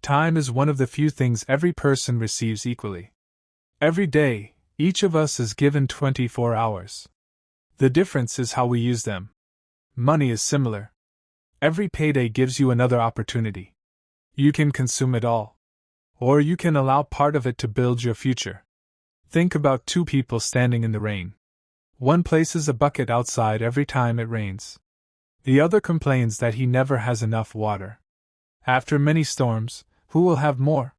Time is one of the few things every person receives equally. Every day, each of us is given 24 hours. The difference is how we use them. Money is similar. Every payday gives you another opportunity. You can consume it all. Or you can allow part of it to build your future. Think about two people standing in the rain. One places a bucket outside every time it rains. The other complains that he never has enough water. After many storms, who will have more?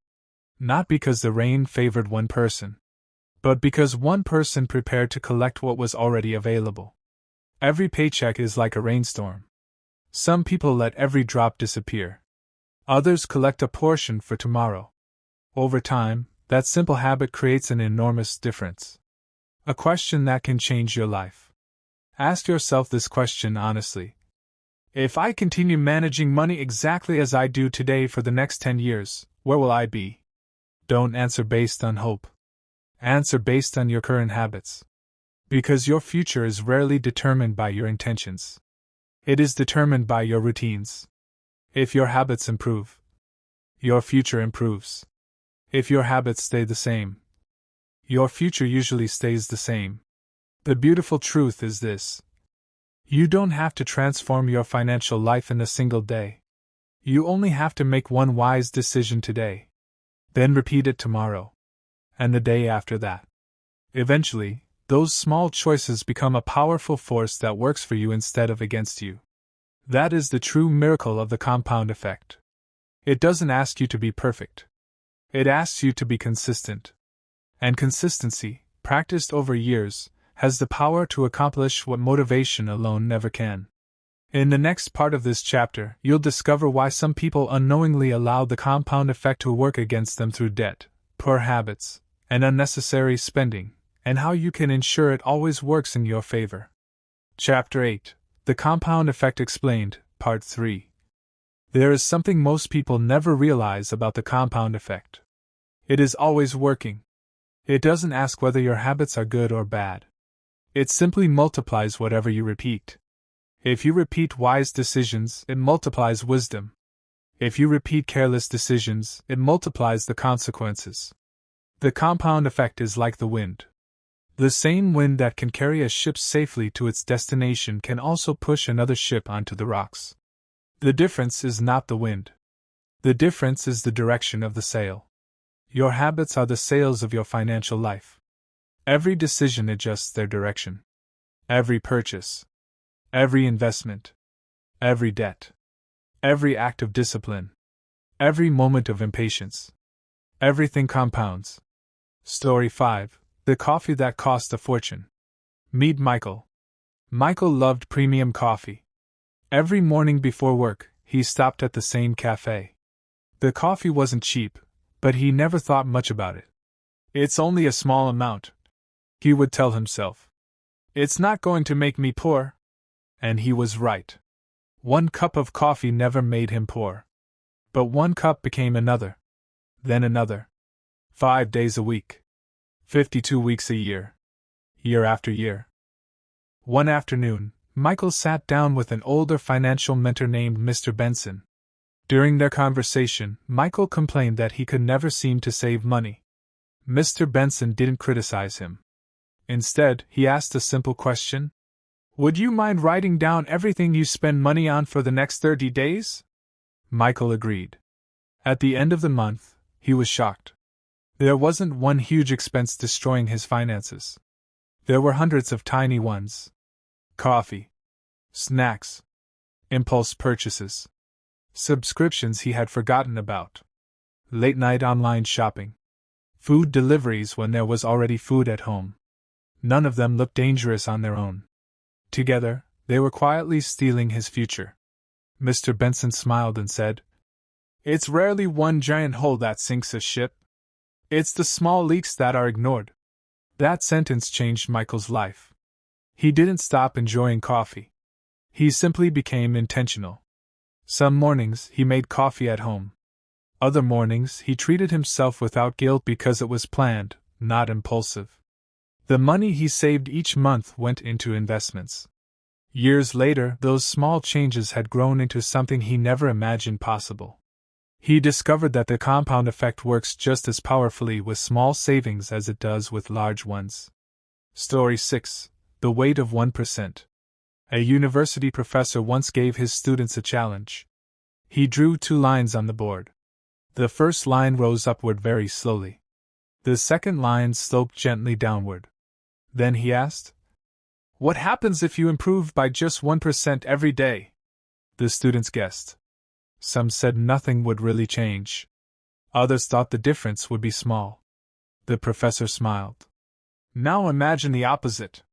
Not because the rain favored one person, but because one person prepared to collect what was already available. Every paycheck is like a rainstorm. Some people let every drop disappear. Others collect a portion for tomorrow. Over time, that simple habit creates an enormous difference. A question that can change your life. Ask yourself this question honestly. If I continue managing money exactly as I do today for the next 10 years, where will I be? Don't answer based on hope. Answer based on your current habits. Because your future is rarely determined by your intentions. It is determined by your routines. If your habits improve, your future improves. If your habits stay the same, your future usually stays the same. The beautiful truth is this. You don't have to transform your financial life in a single day. You only have to make one wise decision today. Then repeat it tomorrow. And the day after that. Eventually, those small choices become a powerful force that works for you instead of against you. That is the true miracle of the compound effect. It doesn't ask you to be perfect. It asks you to be consistent. And consistency, practiced over years, has the power to accomplish what motivation alone never can. In the next part of this chapter, you'll discover why some people unknowingly allow the compound effect to work against them through debt, poor habits, and unnecessary spending, and how you can ensure it always works in your favor. Chapter 8: The Compound Effect Explained, Part 3. There is something most people never realize about the compound effect. It is always working. It doesn't ask whether your habits are good or bad. It simply multiplies whatever you repeat. If you repeat wise decisions, it multiplies wisdom. If you repeat careless decisions, it multiplies the consequences. The compound effect is like the wind. The same wind that can carry a ship safely to its destination can also push another ship onto the rocks. The difference is not the wind. The difference is the direction of the sail. Your habits are the sails of your financial life. Every decision adjusts their direction. Every purchase. Every investment. Every debt. Every act of discipline. Every moment of impatience. Everything compounds. Story 5: The Coffee That Cost a Fortune. Meet Michael. Michael loved premium coffee. Every morning before work, he stopped at the same cafe. The coffee wasn't cheap, but he never thought much about it. It's only a small amount, he would tell himself. It's not going to make me poor. And he was right. One cup of coffee never made him poor. But one cup became another. Then another. 5 days a week. 52 weeks a year. Year after year. One afternoon, Michael sat down with an older financial mentor named Mr. Benson. During their conversation, Michael complained that he could never seem to save money. Mr. Benson didn't criticize him. Instead, he asked a simple question. Would you mind writing down everything you spend money on for the next 30 days? Michael agreed. At the end of the month, he was shocked. There wasn't one huge expense destroying his finances. There were hundreds of tiny ones. Coffee. Snacks. Impulse purchases. Subscriptions he had forgotten about. Late-night online shopping. Food deliveries when there was already food at home. None of them looked dangerous on their own. Together, they were quietly stealing his future. Mr. Benson smiled and said, "It's rarely one giant hole that sinks a ship. It's the small leaks that are ignored." That sentence changed Michael's life. He didn't stop enjoying coffee. He simply became intentional. Some mornings he made coffee at home. Other mornings he treated himself without guilt because it was planned, not impulsive. The money he saved each month went into investments. Years later, those small changes had grown into something he never imagined possible. He discovered that the compound effect works just as powerfully with small savings as it does with large ones. Story 6. The Weight of 1%. A university professor once gave his students a challenge. He drew 2 lines on the board. The first line rose upward very slowly. The second line sloped gently downward. Then he asked, "What happens if you improve by just 1% every day?" The students guessed. Some said nothing would really change. Others thought the difference would be small. The professor smiled. "Now imagine the opposite.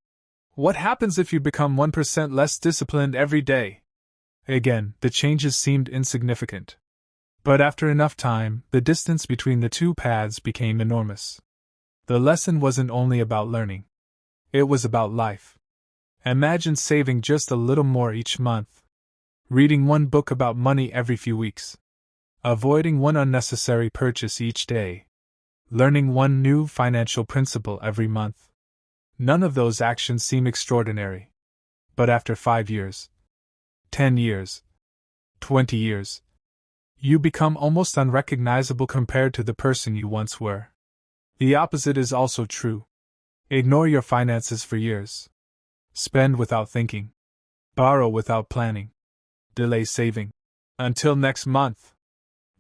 What happens if you become 1% less disciplined every day?" Again, the changes seemed insignificant. But after enough time, the distance between the 2 paths became enormous. The lesson wasn't only about learning. It was about life. Imagine saving just a little more each month. Reading 1 book about money every few weeks. Avoiding 1 unnecessary purchase each day. Learning 1 new financial principle every month. None of those actions seem extraordinary. But after 5 years, 10 years, 20 years, you become almost unrecognizable compared to the person you once were. The opposite is also true. Ignore your finances for years. Spend without thinking. Borrow without planning. Delay saving. Until next month.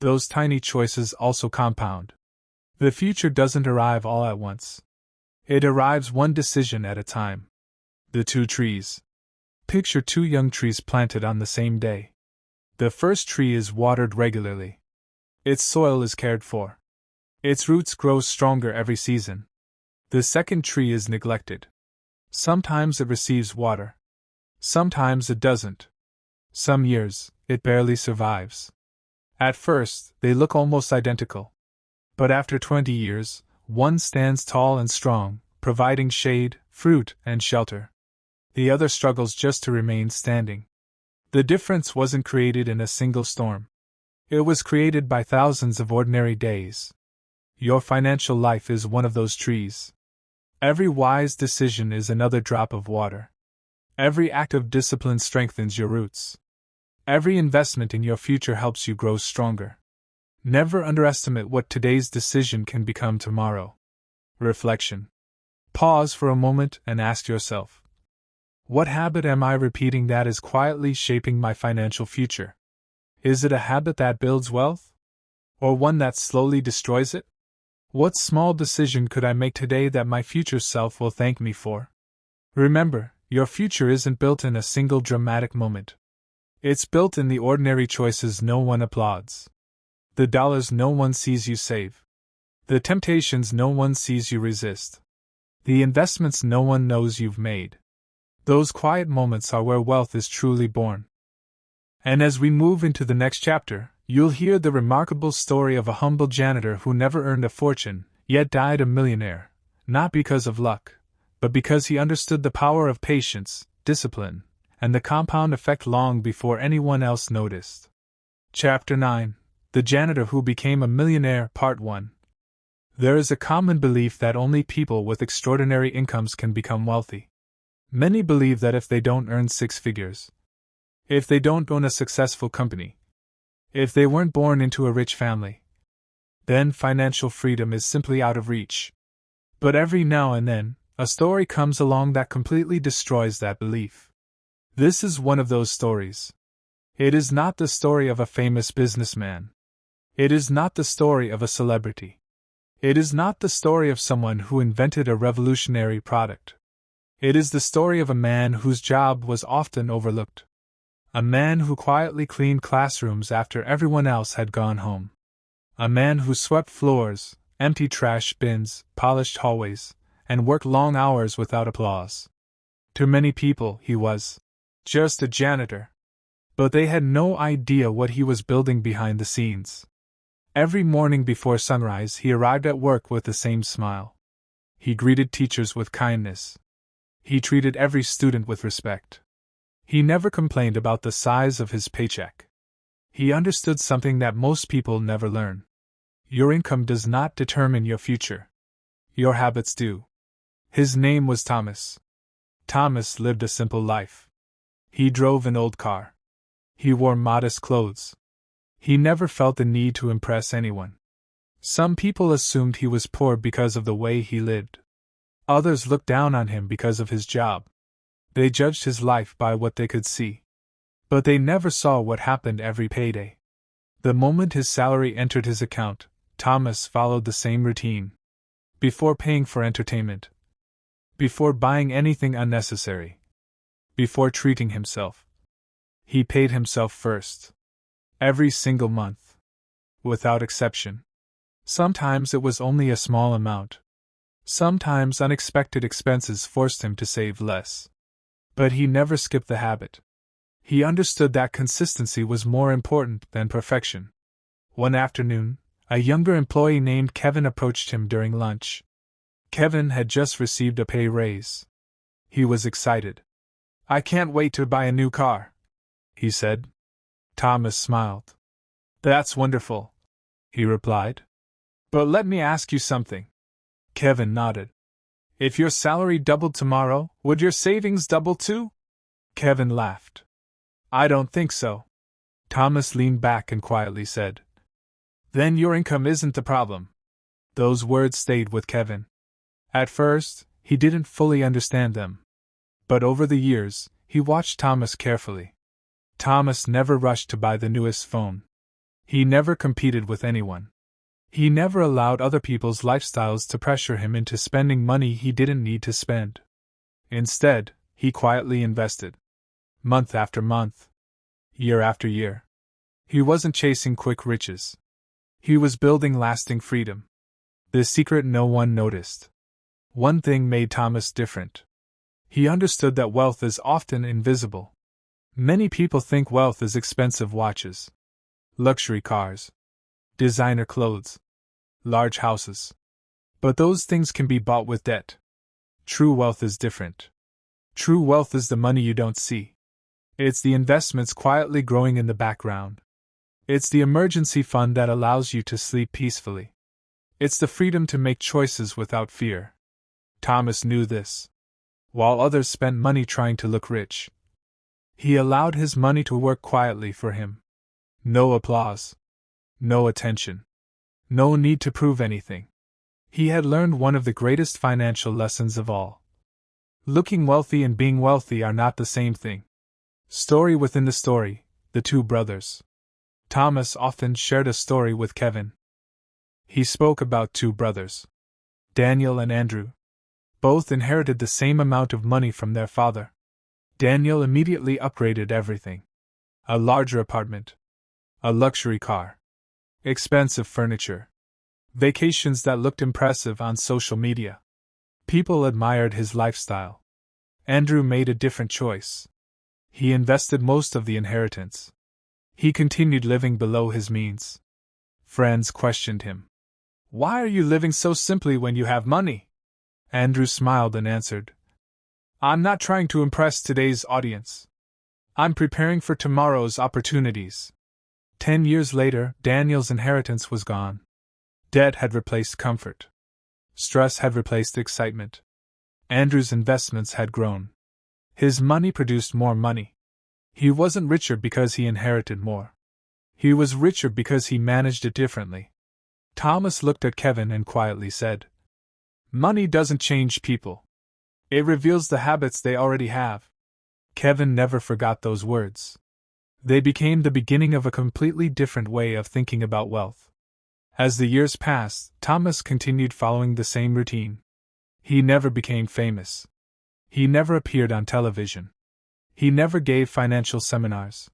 Those tiny choices also compound. The future doesn't arrive all at once. It arrives 1 decision at a time. The 2 trees. Picture 2 young trees planted on the same day. The first tree is watered regularly. Its soil is cared for. Its roots grow stronger every season. The second tree is neglected. Sometimes it receives water. Sometimes it doesn't. Some years, it barely survives. At first, they look almost identical. But after 20 years, one stands tall and strong, providing shade, fruit, and shelter. The other struggles just to remain standing. The difference wasn't created in a single storm. It was created by thousands of ordinary days. Your financial life is one of those trees. Every wise decision is another drop of water. Every act of discipline strengthens your roots. Every investment in your future helps you grow stronger. Never underestimate what today's decision can become tomorrow. Reflection. Pause for a moment and ask yourself, what habit am I repeating that is quietly shaping my financial future? Is it a habit that builds wealth? Or one that slowly destroys it? What small decision could I make today that my future self will thank me for? Remember, your future isn't built in a single dramatic moment. It's built in the ordinary choices no one applauds. The dollars no one sees you save. The temptations no one sees you resist. The investments no one knows you've made. Those quiet moments are where wealth is truly born. And as we move into the next chapter, you'll hear the remarkable story of a humble janitor who never earned a fortune, yet died a millionaire, not because of luck, but because he understood the power of patience, discipline, and the compound effect long before anyone else noticed. Chapter 9. The Janitor Who Became a Millionaire, Part 1. There is a common belief that only people with extraordinary incomes can become wealthy. Many believe that if they don't earn 6 figures, if they don't own a successful company, if they weren't born into a rich family, then financial freedom is simply out of reach. But every now and then, a story comes along that completely destroys that belief. This is one of those stories. It is not the story of a famous businessman. It is not the story of a celebrity. It is not the story of someone who invented a revolutionary product. It is the story of a man whose job was often overlooked. A man who quietly cleaned classrooms after everyone else had gone home. A man who swept floors, emptied trash bins, polished hallways, and worked long hours without applause. To many people, he was just a janitor. But they had no idea what he was building behind the scenes. Every morning before sunrise, he arrived at work with the same smile. He greeted teachers with kindness. He treated every student with respect. He never complained about the size of his paycheck. He understood something that most people never learn. Your income does not determine your future. Your habits do. His name was Thomas. Thomas lived a simple life. He drove an old car. He wore modest clothes. He never felt the need to impress anyone. Some people assumed he was poor because of the way he lived. Others looked down on him because of his job. They judged his life by what they could see. But they never saw what happened every payday. The moment his salary entered his account, Thomas followed the same routine. Before paying for entertainment. Before buying anything unnecessary. Before treating himself. He paid himself first. Every single month. Without exception. Sometimes it was only a small amount. Sometimes unexpected expenses forced him to save less. But he never skipped the habit. He understood that consistency was more important than perfection. One afternoon, a younger employee named Kevin approached him during lunch. Kevin had just received a pay raise. He was excited. "I can't wait to buy a new car," he said. Thomas smiled. "That's wonderful," he replied. "But let me ask you something." Kevin nodded. "If your salary doubled tomorrow, would your savings double too?" Kevin laughed. "I don't think so." Thomas leaned back and quietly said, "Then your income isn't the problem." Those words stayed with Kevin. At first, he didn't fully understand them. But over the years, he watched Thomas carefully. Thomas never rushed to buy the newest phone. He never competed with anyone. He never allowed other people's lifestyles to pressure him into spending money he didn't need to spend. Instead, he quietly invested. Month after month. Year after year. He wasn't chasing quick riches. He was building lasting freedom. The secret no one noticed. One thing made Thomas different. He understood that wealth is often invisible. Many people think wealth is expensive watches, luxury cars, designer clothes, large houses. But those things can be bought with debt. True wealth is different. True wealth is the money you don't see. It's the investments quietly growing in the background. It's the emergency fund that allows you to sleep peacefully. It's the freedom to make choices without fear. Thomas knew this. While others spent money trying to look rich, he allowed his money to work quietly for him. No applause. No attention. No need to prove anything. He had learned one of the greatest financial lessons of all. Looking wealthy and being wealthy are not the same thing. Story within the story, the two brothers. Thomas often shared a story with Kevin. He spoke about two brothers, Daniel and Andrew. Both inherited the same amount of money from their father. Daniel immediately upgraded everything. A larger apartment. A luxury car. Expensive furniture. Vacations that looked impressive on social media. People admired his lifestyle. Andrew made a different choice. He invested most of the inheritance. He continued living below his means. Friends questioned him. "Why are you living so simply when you have money?" Andrew smiled and answered, "I'm not trying to impress today's audience. I'm preparing for tomorrow's opportunities." 10 years later, Daniel's inheritance was gone. Debt had replaced comfort. Stress had replaced excitement. Andrew's investments had grown. His money produced more money. He wasn't richer because he inherited more. He was richer because he managed it differently. Thomas looked at Kevin and quietly said, "Money doesn't change people. It reveals the habits they already have." Kevin never forgot those words. They became the beginning of a completely different way of thinking about wealth. As the years passed, Thomas continued following the same routine. He never became famous. He never appeared on television. He never gave financial seminars.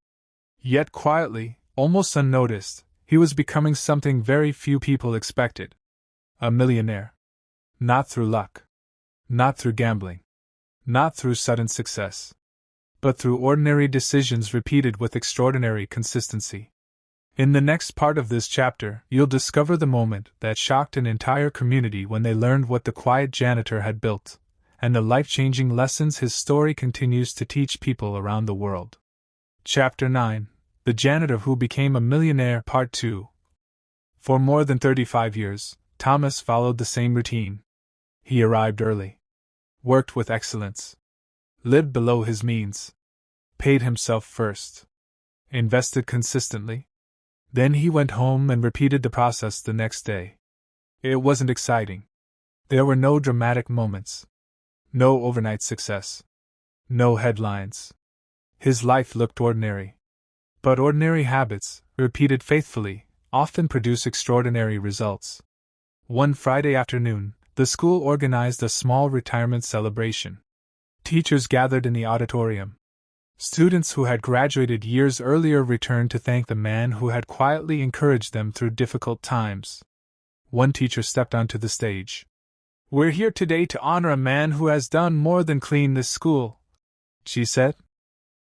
Yet quietly, almost unnoticed, he was becoming something very few people expected. A millionaire. Not through luck. Not through gambling. Not through sudden success. but through ordinary decisions repeated with extraordinary consistency. In the next part of this chapter, you'll discover the moment that shocked an entire community when they learned what the quiet janitor had built, and the life-changing lessons his story continues to teach people around the world. Chapter 9: The Janitor Who Became a Millionaire, Part 2. For more than 35 years, Thomas followed the same routine. He arrived early, worked with excellence, lived below his means, paid himself first, invested consistently. Then he went home and repeated the process the next day. It wasn't exciting. There were no dramatic moments, no overnight success, no headlines. His life looked ordinary. But ordinary habits, repeated faithfully, often produce extraordinary results. One Friday afternoon, the school organized a small retirement celebration. Teachers gathered in the auditorium. Students who had graduated years earlier returned to thank the man who had quietly encouraged them through difficult times. One teacher stepped onto the stage. "We're here today to honor a man who has done more than clean this school," she said.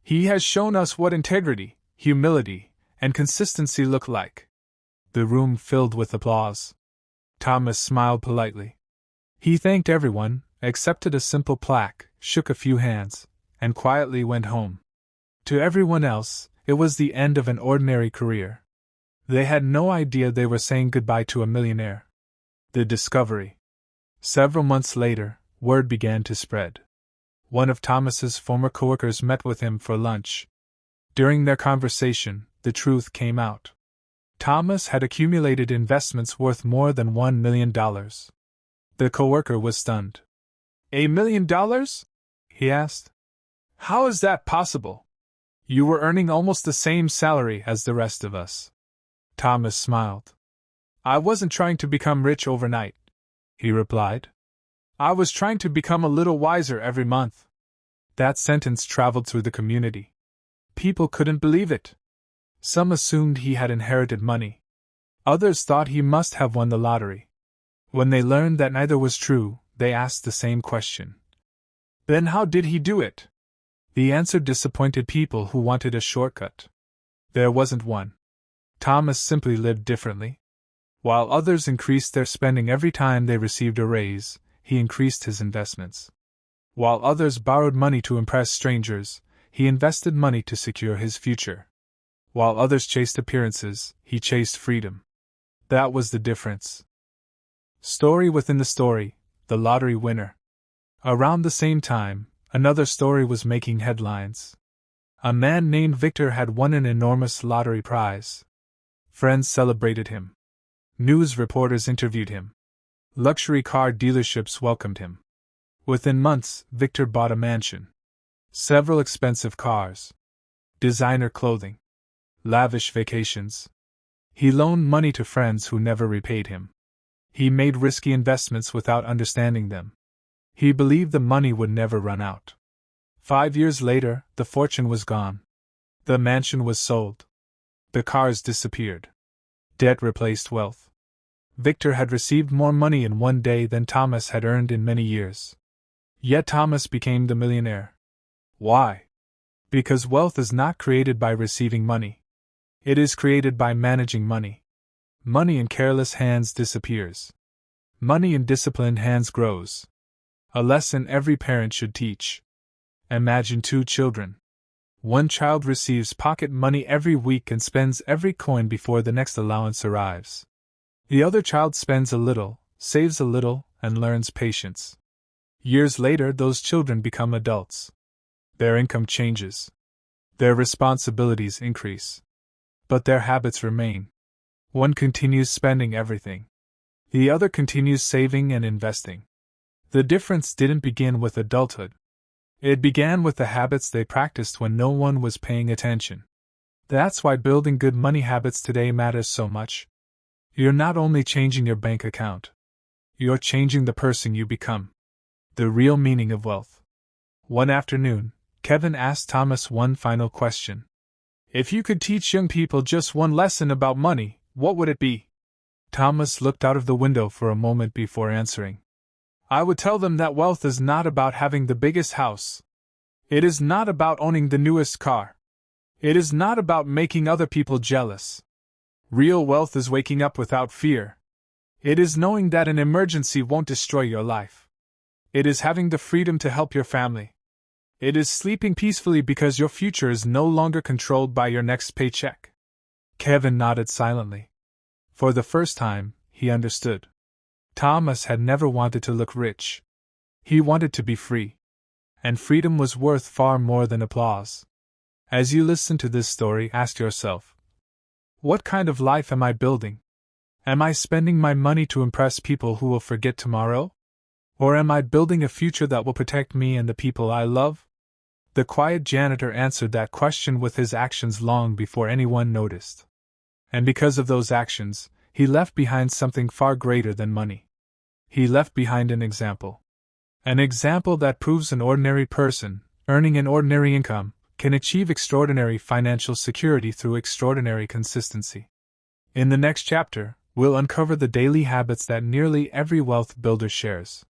"He has shown us what integrity, humility, and consistency look like." The room filled with applause. Thomas smiled politely. He thanked everyone, accepted a simple plaque, shook a few hands, and quietly went home. To everyone else, it was the end of an ordinary career. They had no idea they were saying goodbye to a millionaire. The discovery. Several months later, word began to spread. One of Thomas's former coworkers met with him for lunch. During their conversation, the truth came out. Thomas had accumulated investments worth more than $1 million. The coworker was stunned. "$1 million?" he asked. "How is that possible? You were earning almost the same salary as the rest of us." Thomas smiled. "I wasn't trying to become rich overnight," he replied. "I was trying to become a little wiser every month." That sentence traveled through the community. People couldn't believe it. Some assumed he had inherited money. Others thought he must have won the lottery. When they learned that neither was true, they asked the same question. Then how did he do it? The answer disappointed people who wanted a shortcut. There wasn't one. Thomas simply lived differently. While others increased their spending every time they received a raise, he increased his investments. While others borrowed money to impress strangers, he invested money to secure his future. While others chased appearances, he chased freedom. That was the difference. Story within the story: the lottery winner. Around the same time, another story was making headlines. A man named Victor had won an enormous lottery prize. Friends celebrated him. News reporters interviewed him. Luxury car dealerships welcomed him. Within months, Victor bought a mansion, several expensive cars, designer clothing, lavish vacations. He loaned money to friends who never repaid him. He made risky investments without understanding them. He believed the money would never run out. 5 years later, the fortune was gone. The mansion was sold. The cars disappeared. Debt replaced wealth. Victor had received more money in one day than Thomas had earned in many years. Yet Thomas became the millionaire. Why? Because wealth is not created by receiving money. It is created by managing money. Money in careless hands disappears. Money in disciplined hands grows. A lesson every parent should teach. Imagine 2 children. One child receives pocket money every week and spends every coin before the next allowance arrives. The other child spends a little, saves a little, and learns patience. Years later, those children become adults. Their income changes. Their responsibilities increase. But their habits remain. One continues spending everything. The other continues saving and investing. The difference didn't begin with adulthood. It began with the habits they practiced when no one was paying attention. That's why building good money habits today matters so much. You're not only changing your bank account. You're changing the person you become. The real meaning of wealth. One afternoon, Kevin asked Thomas one final question. If you could teach young people just one lesson about money, what would it be? Thomas looked out of the window for a moment before answering. I would tell them that wealth is not about having the biggest house. It is not about owning the newest car. It is not about making other people jealous. Real wealth is waking up without fear. It is knowing that an emergency won't destroy your life. It is having the freedom to help your family. It is sleeping peacefully because your future is no longer controlled by your next paycheck. Kevin nodded silently. For the first time, he understood. Thomas had never wanted to look rich. He wanted to be free. And freedom was worth far more than applause. As you listen to this story, ask yourself, what kind of life am I building? Am I spending my money to impress people who will forget tomorrow? Or am I building a future that will protect me and the people I love? The quiet janitor answered that question with his actions long before anyone noticed. And because of those actions, he left behind something far greater than money. He left behind an example. An example that proves an ordinary person, earning an ordinary income, can achieve extraordinary financial security through extraordinary consistency. In the next chapter, we'll uncover the daily habits that nearly every wealth builder shares.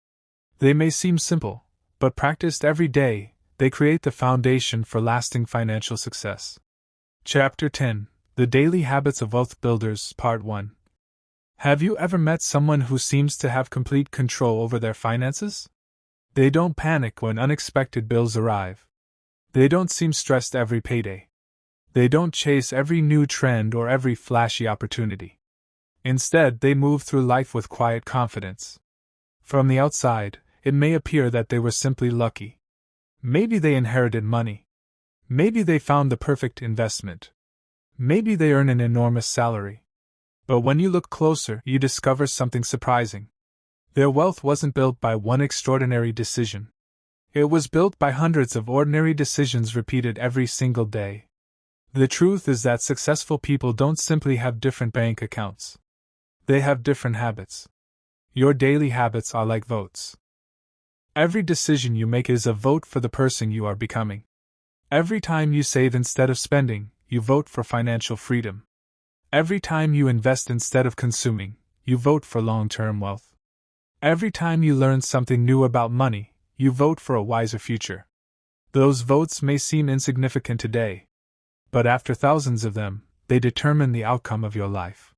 They may seem simple, but practiced every day, they create the foundation for lasting financial success. Chapter 10: The Daily Habits of Wealth Builders, Part 1. Have you ever met someone who seems to have complete control over their finances? They don't panic when unexpected bills arrive. They don't seem stressed every payday. They don't chase every new trend or every flashy opportunity. Instead, they move through life with quiet confidence. From the outside, it may appear that they were simply lucky. Maybe they inherited money. Maybe they found the perfect investment. Maybe they earn an enormous salary. But when you look closer, you discover something surprising. Their wealth wasn't built by one extraordinary decision. It was built by hundreds of ordinary decisions repeated every single day. The truth is that successful people don't simply have different bank accounts. They have different habits. Your daily habits are like votes. Every decision you make is a vote for the person you are becoming. Every time you save instead of spending, you vote for financial freedom. Every time you invest instead of consuming, you vote for long-term wealth. Every time you learn something new about money, you vote for a wiser future. Those votes may seem insignificant today, but after thousands of them, they determine the outcome of your life.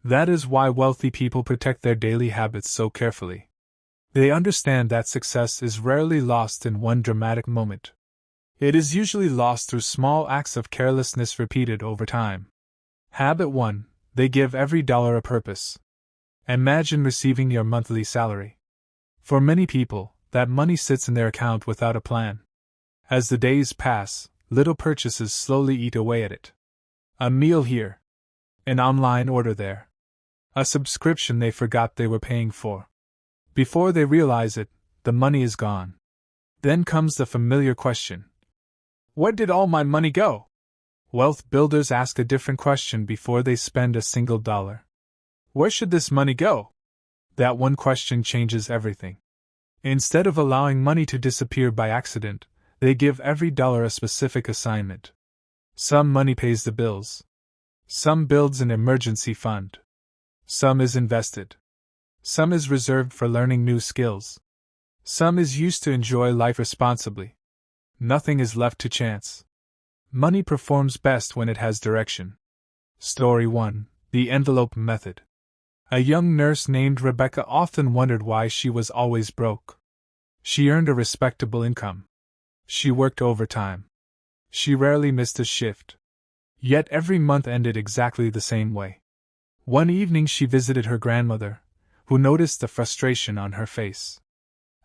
That is why wealthy people protect their daily habits so carefully. They understand that success is rarely lost in one dramatic moment. It is usually lost through small acts of carelessness repeated over time. Habit 1: They give every dollar a purpose. Imagine receiving your monthly salary. For many people, that money sits in their account without a plan. As the days pass, little purchases slowly eat away at it. A meal here. An online order there. A subscription they forgot they were paying for. Before they realize it, the money is gone. Then comes the familiar question: where did all my money go? Wealth builders ask a different question before they spend a single dollar. Where should this money go? That one question changes everything. Instead of allowing money to disappear by accident, they give every dollar a specific assignment. Some money pays the bills. Some builds an emergency fund. Some is invested. Some is reserved for learning new skills. Some is used to enjoy life responsibly. Nothing is left to chance. Money performs best when it has direction. Story 1: The Envelope Method. A young nurse named Rebecca often wondered why she was always broke. She earned a respectable income. She worked overtime. She rarely missed a shift. Yet every month ended exactly the same way. One evening she visited her grandmother, who noticed the frustration on her face.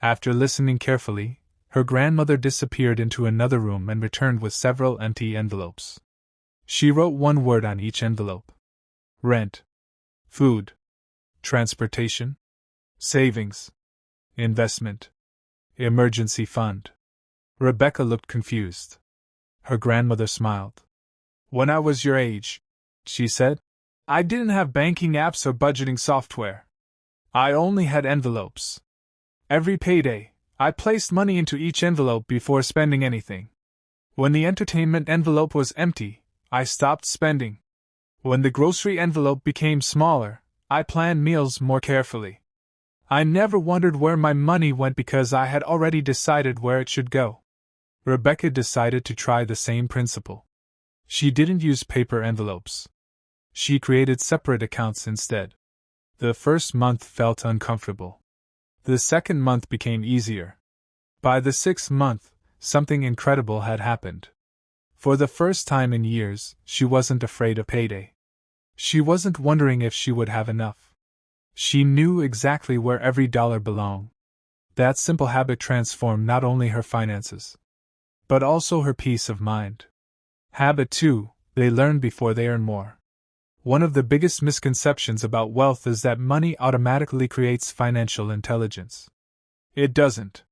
After listening carefully, her grandmother disappeared into another room and returned with several empty envelopes. She wrote one word on each envelope: rent, food, transportation, savings, investment, emergency fund. Rebecca looked confused. Her grandmother smiled. When I was your age, she said, I didn't have banking apps or budgeting software. I only had envelopes. Every payday, I placed money into each envelope before spending anything. When the entertainment envelope was empty, I stopped spending. When the grocery envelope became smaller, I planned meals more carefully. I never wondered where my money went because I had already decided where it should go. Rebecca decided to try the same principle. She didn't use paper envelopes. She created separate accounts instead. The first month felt uncomfortable. The second month became easier. By the sixth month, something incredible had happened. For the first time in years, she wasn't afraid of payday. She wasn't wondering if she would have enough. She knew exactly where every dollar belonged. That simple habit transformed not only her finances, but also her peace of mind. Habit 2: they learn before they earn more. One of the biggest misconceptions about wealth is that money automatically creates financial intelligence. It doesn't.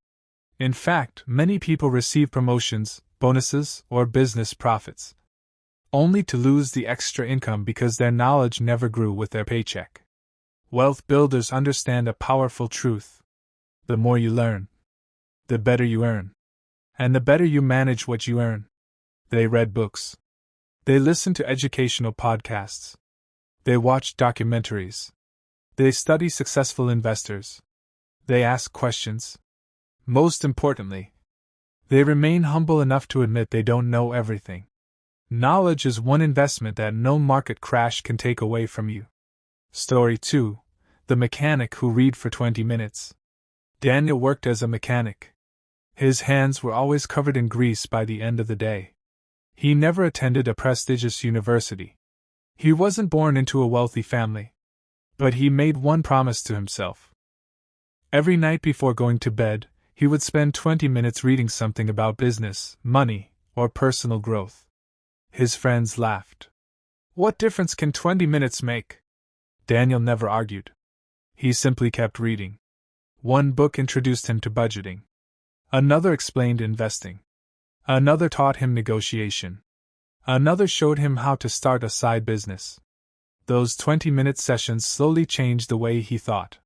In fact, many people receive promotions, bonuses, or business profits, only to lose the extra income because their knowledge never grew with their paycheck. Wealth builders understand a powerful truth. The more you learn, the better you earn. And the better you manage what you earn. They read books. They listened to educational podcasts. They watched documentaries. They study successful investors. They ask questions. Most importantly, they remain humble enough to admit they don't know everything. Knowledge is one investment that no market crash can take away from you. Story 2: The Mechanic Who Read for 20 Minutes. Daniel worked as a mechanic. His hands were always covered in grease by the end of the day. He never attended a prestigious university. He wasn't born into a wealthy family. But he made one promise to himself. Every night before going to bed, he would spend 20 minutes reading something about business, money, or personal growth. His friends laughed. What difference can 20 minutes make? Daniel never argued. He simply kept reading. One book introduced him to budgeting. Another explained investing. Another taught him negotiation. Another showed him how to start a side business. Those 20-minute sessions slowly changed the way he thought.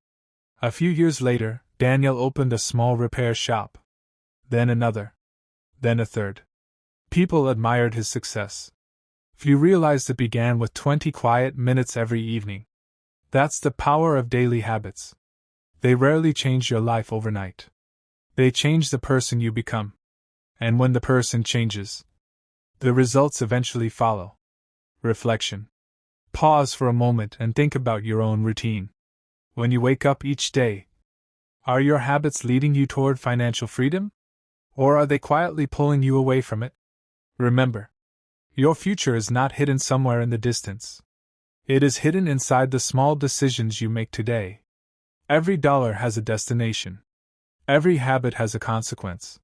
A few years later, Daniel opened a small repair shop. Then another. Then a third. People admired his success. Few realized it began with 20 quiet minutes every evening. That's the power of daily habits. They rarely change your life overnight. They change the person you become. And when the person changes, the results eventually follow. Reflection. Pause for a moment and think about your own routine. When you wake up each day, are your habits leading you toward financial freedom? Or are they quietly pulling you away from it? Remember, your future is not hidden somewhere in the distance. It is hidden inside the small decisions you make today. Every dollar has a destination. Every habit has a consequence.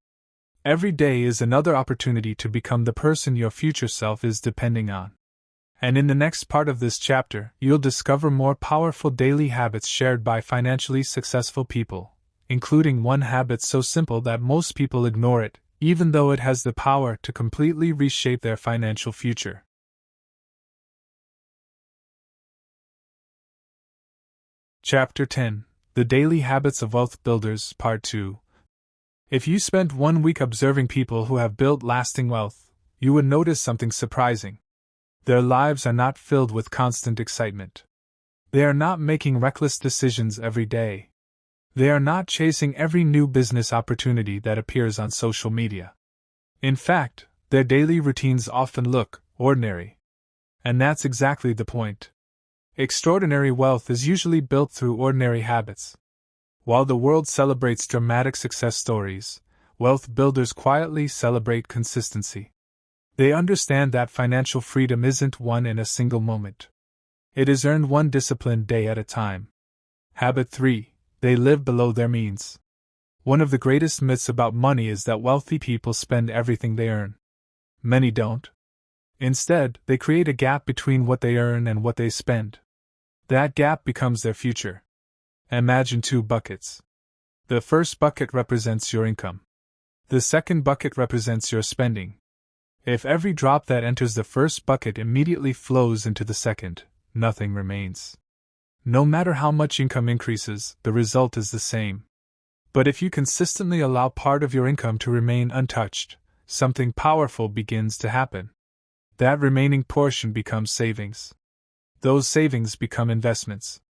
Every day is another opportunity to become the person your future self is depending on. And in the next part of this chapter, you'll discover more powerful daily habits shared by financially successful people, including one habit so simple that most people ignore it, even though it has the power to completely reshape their financial future. Chapter 10: The Daily Habits of Wealth Builders, Part 2. If you spent 1 week observing people who have built lasting wealth, you would notice something surprising. Their lives are not filled with constant excitement. They are not making reckless decisions every day. They are not chasing every new business opportunity that appears on social media. In fact, their daily routines often look ordinary. And that's exactly the point. Extraordinary wealth is usually built through ordinary habits. While the world celebrates dramatic success stories, wealth builders quietly celebrate consistency. They understand that financial freedom isn't won in a single moment. It is earned one disciplined day at a time. Habit 3: They live below their means. One of the greatest myths about money is that wealthy people spend everything they earn. Many don't. Instead, they create a gap between what they earn and what they spend. That gap becomes their future. Imagine 2 buckets. The first bucket represents your income. The second bucket represents your spending. If every drop that enters the first bucket immediately flows into the second, nothing remains. No matter how much income increases, the result is the same. But if you consistently allow part of your income to remain untouched, something powerful begins to happen. That remaining portion becomes savings. Those savings become investments.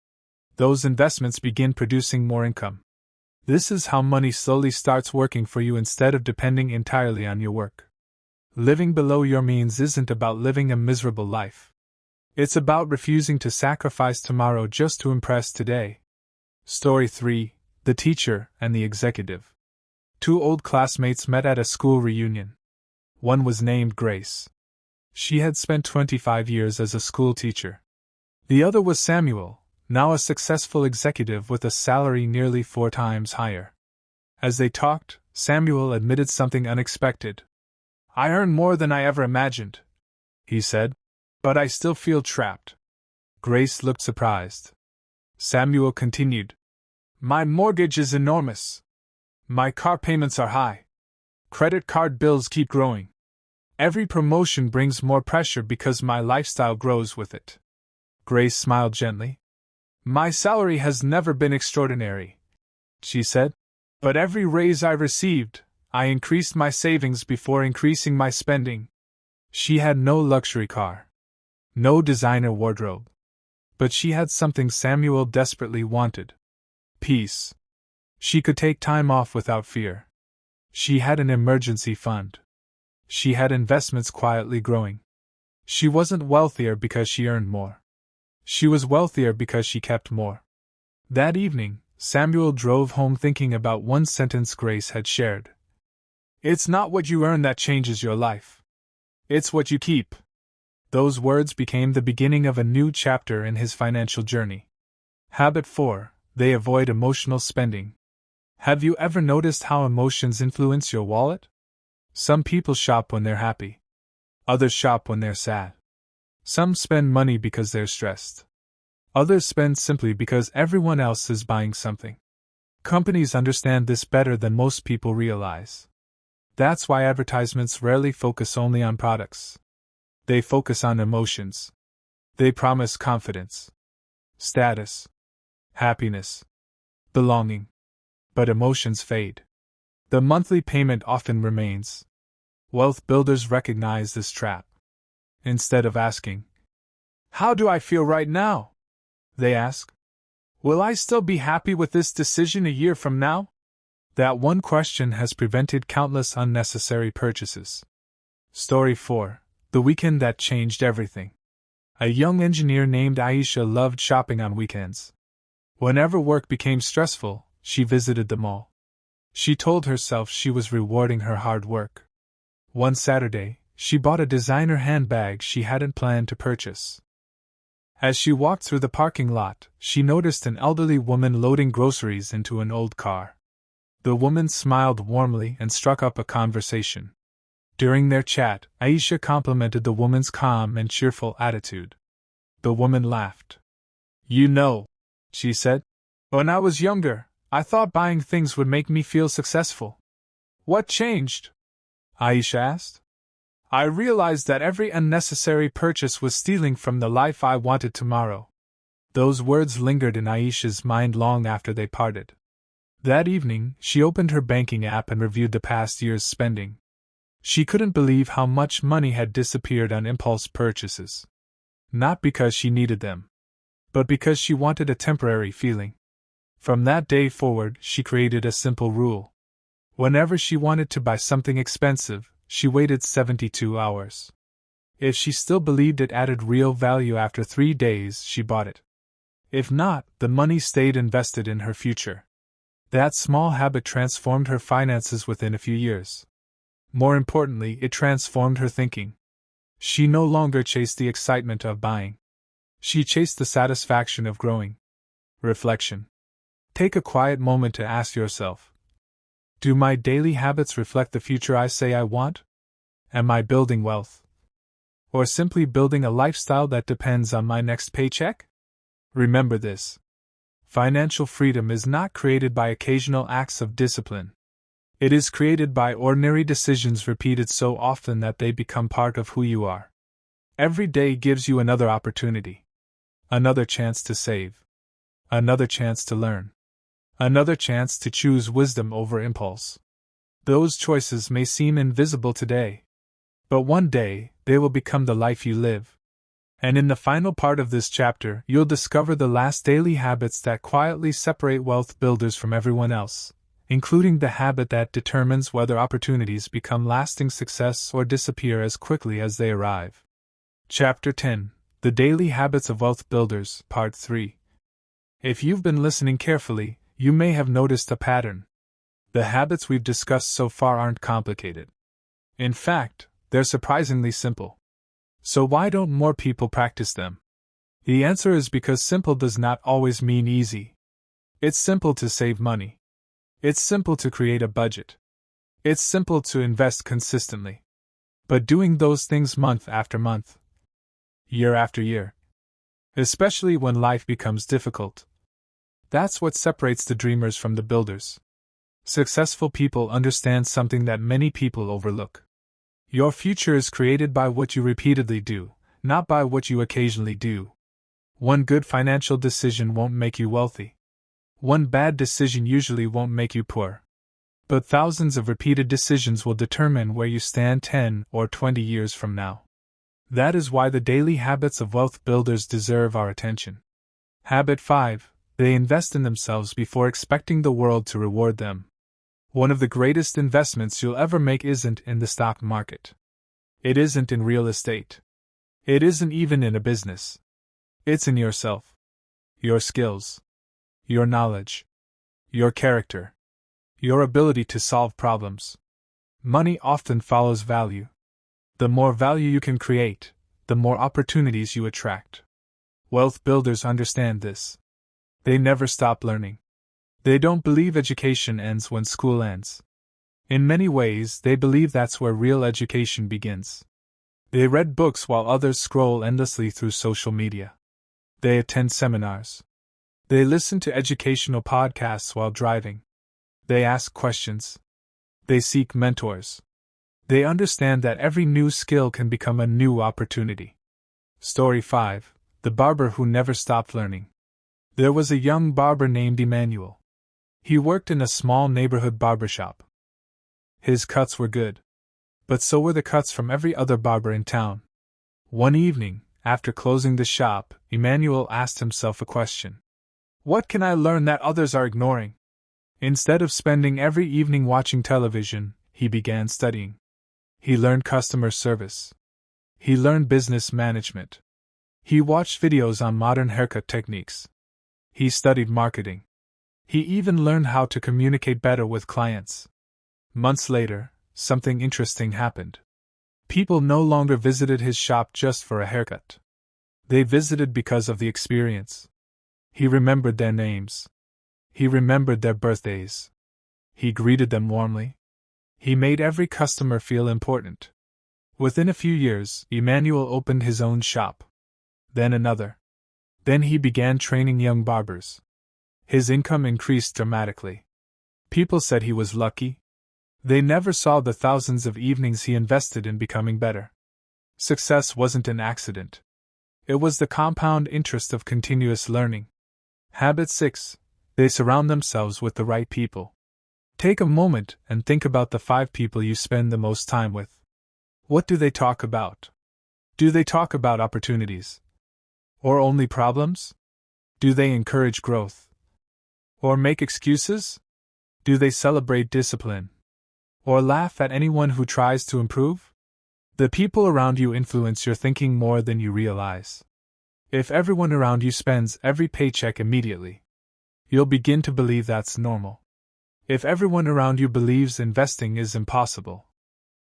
Those investments begin producing more income. This is how money slowly starts working for you instead of depending entirely on your work. Living below your means isn't about living a miserable life. It's about refusing to sacrifice tomorrow just to impress today. Story 3: The Teacher and the Executive. Two old classmates met at a school reunion. One was named Grace. She had spent 25 years as a school teacher. The other was Samuel, now a successful executive with a salary nearly 4 times higher. As they talked, Samuel admitted something unexpected. "I earn more than I ever imagined," he said, "but I still feel trapped." Grace looked surprised. Samuel continued, "My mortgage is enormous. My car payments are high. Credit card bills keep growing. Every promotion brings more pressure because my lifestyle grows with it." Grace smiled gently. "My salary has never been extraordinary," she said, "but every raise I received, I increased my savings before increasing my spending." She had no luxury car, no designer wardrobe, but she had something Samuel desperately wanted: peace. She could take time off without fear. She had an emergency fund. She had investments quietly growing. She wasn't wealthier because she earned more. She was wealthier because she kept more. That evening, Samuel drove home thinking about one sentence Grace had shared. "It's not what you earn that changes your life. It's what you keep." Those words became the beginning of a new chapter in his financial journey. Habit 4: They avoid emotional spending. Have you ever noticed how emotions influence your wallet? Some people shop when they're happy. Others shop when they're sad. Some spend money because they're stressed. Others spend simply because everyone else is buying something. Companies understand this better than most people realize. That's why advertisements rarely focus only on products. They focus on emotions. They promise confidence, status, happiness, belonging. But emotions fade. The monthly payment often remains. Wealth builders recognize this trap. Instead of asking, "How do I feel right now?" they ask, "Will I still be happy with this decision a year from now?" That one question has prevented countless unnecessary purchases. Story 4: The Weekend That Changed Everything. A young engineer named Aisha loved shopping on weekends. Whenever work became stressful, she visited the mall. She told herself she was rewarding her hard work. One Saturday, she bought a designer handbag she hadn't planned to purchase. As she walked through the parking lot, she noticed an elderly woman loading groceries into an old car. The woman smiled warmly and struck up a conversation. During their chat, Aisha complimented the woman's calm and cheerful attitude. The woman laughed. "You know," she said, "when I was younger, I thought buying things would make me feel successful." "What changed?" Aisha asked. "I realized that every unnecessary purchase was stealing from the life I wanted tomorrow." Those words lingered in Aisha's mind long after they parted. That evening, she opened her banking app and reviewed the past year's spending. She couldn't believe how much money had disappeared on impulse purchases. Not because she needed them, but because she wanted a temporary feeling. From that day forward, she created a simple rule. Whenever she wanted to buy something expensive, she waited 72 hours. If she still believed it added real value after 3 days, she bought it. If not, the money stayed invested in her future. That small habit transformed her finances within a few years. More importantly, it transformed her thinking. She no longer chased the excitement of buying. She chased the satisfaction of growing. Reflection. Take a quiet moment to ask yourself, do my daily habits reflect the future I say I want? Am I building wealth? Or simply building a lifestyle that depends on my next paycheck? Remember this. Financial freedom is not created by occasional acts of discipline. It is created by ordinary decisions repeated so often that they become part of who you are. Every day gives you another opportunity. Another chance to save. Another chance to learn. Another chance to choose wisdom over impulse. Those choices may seem invisible today, but one day they will become the life you live. And in the final part of this chapter, you'll discover the last daily habits that quietly separate wealth builders from everyone else, including the habit that determines whether opportunities become lasting success or disappear as quickly as they arrive. Chapter 10: The Daily Habits of Wealth Builders, Part 3. If you've been listening carefully, you may have noticed a pattern. The habits we've discussed so far aren't complicated. In fact, they're surprisingly simple. So why don't more people practice them? The answer is because simple does not always mean easy. It's simple to save money. It's simple to create a budget. It's simple to invest consistently. But doing those things month after month, year after year, especially when life becomes difficult, that's what separates the dreamers from the builders. Successful people understand something that many people overlook. Your future is created by what you repeatedly do, not by what you occasionally do. One good financial decision won't make you wealthy. One bad decision usually won't make you poor. But thousands of repeated decisions will determine where you stand 10 or 20 years from now. That is why the daily habits of wealth builders deserve our attention. Habit 5: They invest in themselves before expecting the world to reward them. One of the greatest investments you'll ever make isn't in the stock market. It isn't in real estate. It isn't even in a business. It's in yourself. Your skills. Your knowledge. Your character. Your ability to solve problems. Money often follows value. The more value you can create, the more opportunities you attract. Wealth builders understand this. They never stop learning. They don't believe education ends when school ends. In many ways, they believe that's where real education begins. They read books while others scroll endlessly through social media. They attend seminars. They listen to educational podcasts while driving. They ask questions. They seek mentors. They understand that every new skill can become a new opportunity. Story 5: The Barber Who Never Stopped Learning. There was a young barber named Emmanuel. He worked in a small neighborhood barbershop. His cuts were good. But so were the cuts from every other barber in town. One evening, after closing the shop, Emmanuel asked himself a question. What can I learn that others are ignoring? Instead of spending every evening watching television, he began studying. He learned customer service. He learned business management. He watched videos on modern haircut techniques. He studied marketing. He even learned how to communicate better with clients. Months later, something interesting happened. People no longer visited his shop just for a haircut. They visited because of the experience. He remembered their names. He remembered their birthdays. He greeted them warmly. He made every customer feel important. Within a few years, Emmanuel opened his own shop. Then another. Then he began training young barbers. His income increased dramatically. People said he was lucky. They never saw the thousands of evenings he invested in becoming better. Success wasn't an accident. It was the compound interest of continuous learning. Habit 6: They surround themselves with the right people. Take a moment and think about the 5 people you spend the most time with. What do they talk about? Do they talk about opportunities? Or only problems? Do they encourage growth? Or make excuses? Do they celebrate discipline? Or laugh at anyone who tries to improve? The people around you influence your thinking more than you realize. If everyone around you spends every paycheck immediately, you'll begin to believe that's normal. If everyone around you believes investing is impossible,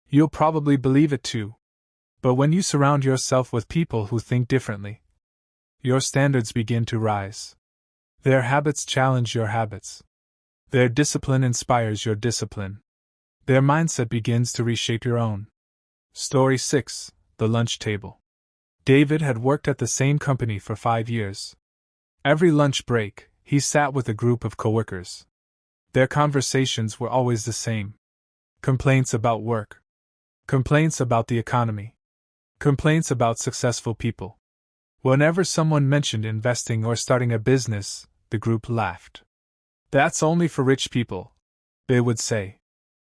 you'll probably believe it too. But when you surround yourself with people who think differently, your standards begin to rise. Their habits challenge your habits. Their discipline inspires your discipline. Their mindset begins to reshape your own. Story 6: The Lunch Table. David had worked at the same company for 5 years. Every lunch break, he sat with a group of coworkers. Their conversations were always the same. Complaints about work. Complaints about the economy. Complaints about successful people. Whenever someone mentioned investing or starting a business, the group laughed. That's only for rich people, they would say.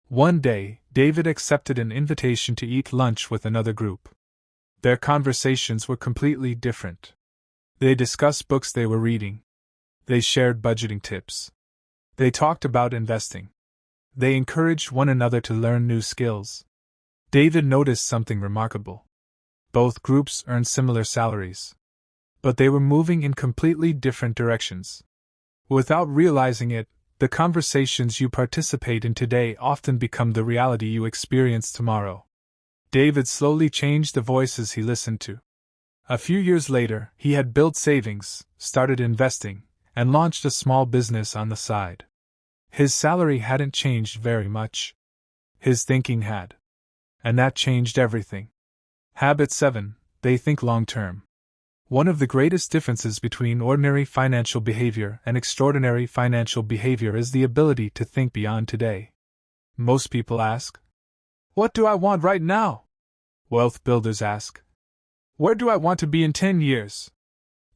One day, David accepted an invitation to eat lunch with another group. Their conversations were completely different. They discussed books they were reading. They shared budgeting tips. They talked about investing. They encouraged one another to learn new skills. David noticed something remarkable. Both groups earned similar salaries, but they were moving in completely different directions. Without realizing it, the conversations you participate in today often become the reality you experience tomorrow. David slowly changed the voices he listened to. A few years later, he had built savings, started investing, and launched a small business on the side. His salary hadn't changed very much. His thinking had. And that changed everything. Habit 7. They think long-term. One of the greatest differences between ordinary financial behavior and extraordinary financial behavior is the ability to think beyond today. Most people ask, "What do I want right now?" Wealth builders ask, "Where do I want to be in 10 years?"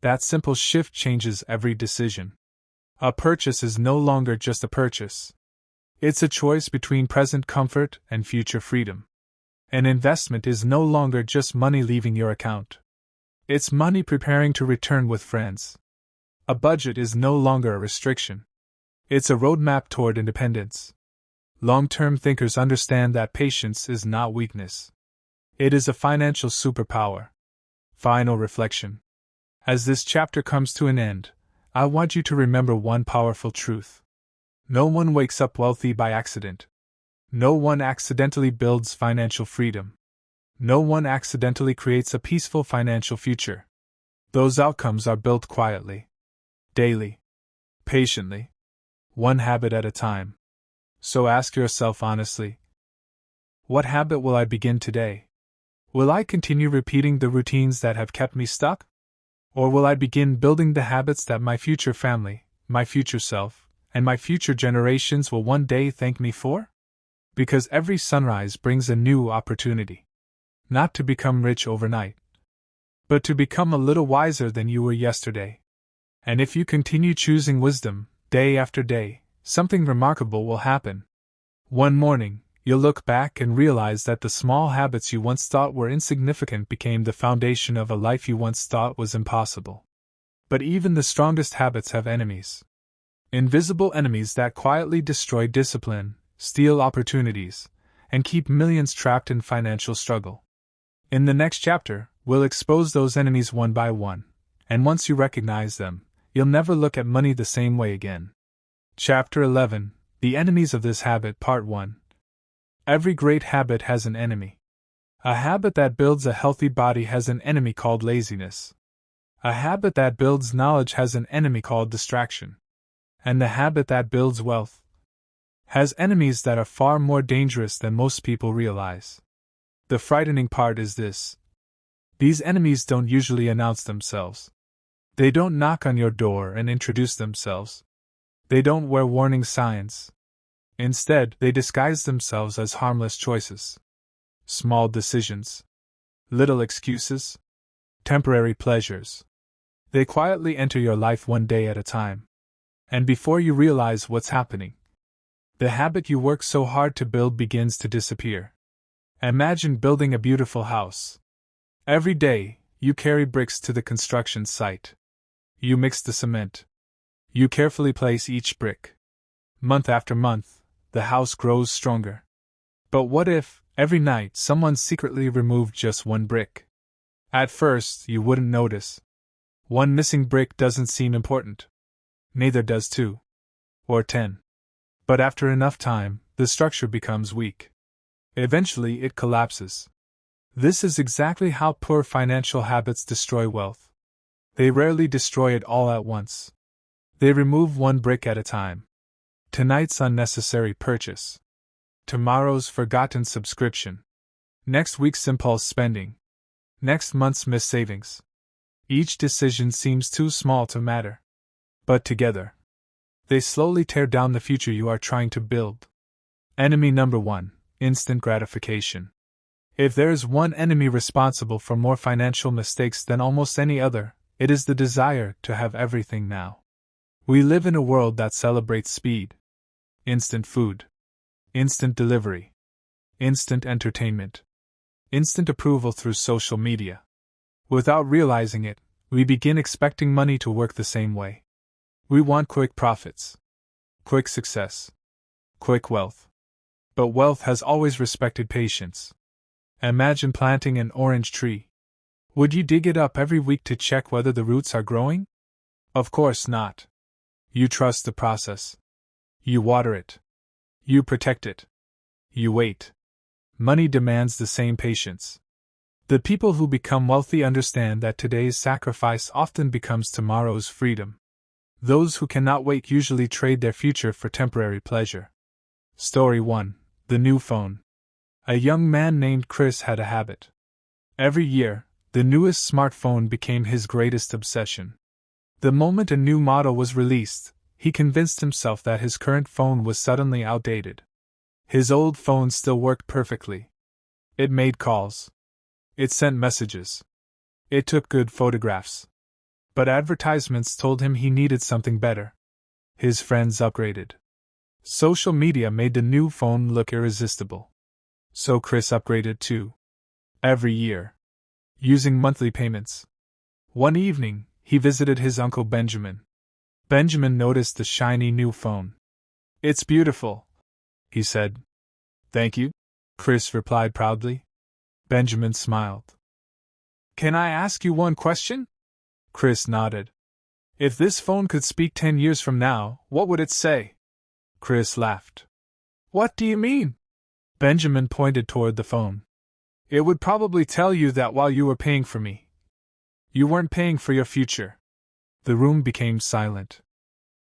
That simple shift changes every decision. A purchase is no longer just a purchase. It's a choice between present comfort and future freedom. An investment is no longer just money leaving your account. It's money preparing to return with friends. A budget is no longer a restriction. It's a roadmap toward independence. Long-term thinkers understand that patience is not weakness. It is a financial superpower. Final reflection. As this chapter comes to an end, I want you to remember one powerful truth. No one wakes up wealthy by accident. No one accidentally builds financial freedom. No one accidentally creates a peaceful financial future. Those outcomes are built quietly, daily, patiently, one habit at a time. So ask yourself honestly, what habit will I begin today? Will I continue repeating the routines that have kept me stuck? Or will I begin building the habits that my future family, my future self, and my future generations will one day thank me for? Because every sunrise brings a new opportunity. Not to become rich overnight, but to become a little wiser than you were yesterday. And if you continue choosing wisdom, day after day, something remarkable will happen. One morning, you'll look back and realize that the small habits you once thought were insignificant became the foundation of a life you once thought was impossible. But even the strongest habits have enemies. Invisible enemies that quietly destroy discipline, steal opportunities, and keep millions trapped in financial struggle. In the next chapter, we'll expose those enemies one by one, and once you recognize them, you'll never look at money the same way again. Chapter 11, The Enemies of This Habit, Part 1. Every great habit has an enemy. A habit that builds a healthy body has an enemy called laziness. A habit that builds knowledge has an enemy called distraction. And the habit that builds wealth has enemies that are far more dangerous than most people realize. The frightening part is this. These enemies don't usually announce themselves. They don't knock on your door and introduce themselves. They don't wear warning signs. Instead, they disguise themselves as harmless choices. Small decisions. Little excuses. Temporary pleasures. They quietly enter your life one day at a time. And before you realize what's happening, the habit you work so hard to build begins to disappear. Imagine building a beautiful house. Every day, you carry bricks to the construction site. You mix the cement. You carefully place each brick. Month after month, the house grows stronger. But what if, every night, someone secretly removed just one brick? At first, you wouldn't notice. One missing brick doesn't seem important. Neither does 2. Or 10. But after enough time, the structure becomes weak. Eventually, it collapses. This is exactly how poor financial habits destroy wealth. They rarely destroy it all at once. They remove one brick at a time. Tonight's unnecessary purchase. Tomorrow's forgotten subscription. Next week's impulse spending. Next month's missed savings. Each decision seems too small to matter. But together, they slowly tear down the future you are trying to build. Enemy number 1. Instant gratification. If there is one enemy responsible for more financial mistakes than almost any other, it is the desire to have everything now. We live in a world that celebrates speed. Instant food. Instant delivery. Instant entertainment. instant approval through social media. Without realizing it, we begin expecting money to work the same way. We want quick profits, quick success, quick wealth. But wealth has always respected patience. Imagine planting an orange tree. Would you dig it up every week to check whether the roots are growing? Of course not. You trust the process. You water it. You protect it. You wait. Money demands the same patience. The people who become wealthy understand that today's sacrifice often becomes tomorrow's freedom. Those who cannot wait usually trade their future for temporary pleasure. Story 1. The New Phone. A young man named Chris had a habit. Every year, the newest smartphone became his greatest obsession. The moment a new model was released, he convinced himself that his current phone was suddenly outdated. His old phone still worked perfectly. It made calls. It sent messages. It took good photographs. But advertisements told him he needed something better. His friends upgraded. Social media made the new phone look irresistible. So Chris upgraded too. Every year. Using monthly payments. One evening, he visited his uncle Benjamin. Benjamin noticed the shiny new phone. "It's beautiful," he said. "Thank you," Chris replied proudly. Benjamin smiled. "Can I ask you one question?" Chris nodded. "If this phone could speak 10 years from now, what would it say?" Chris laughed. "What do you mean?" Benjamin pointed toward the phone. "It would probably tell you that while you were paying for me, you weren't paying for your future." The room became silent.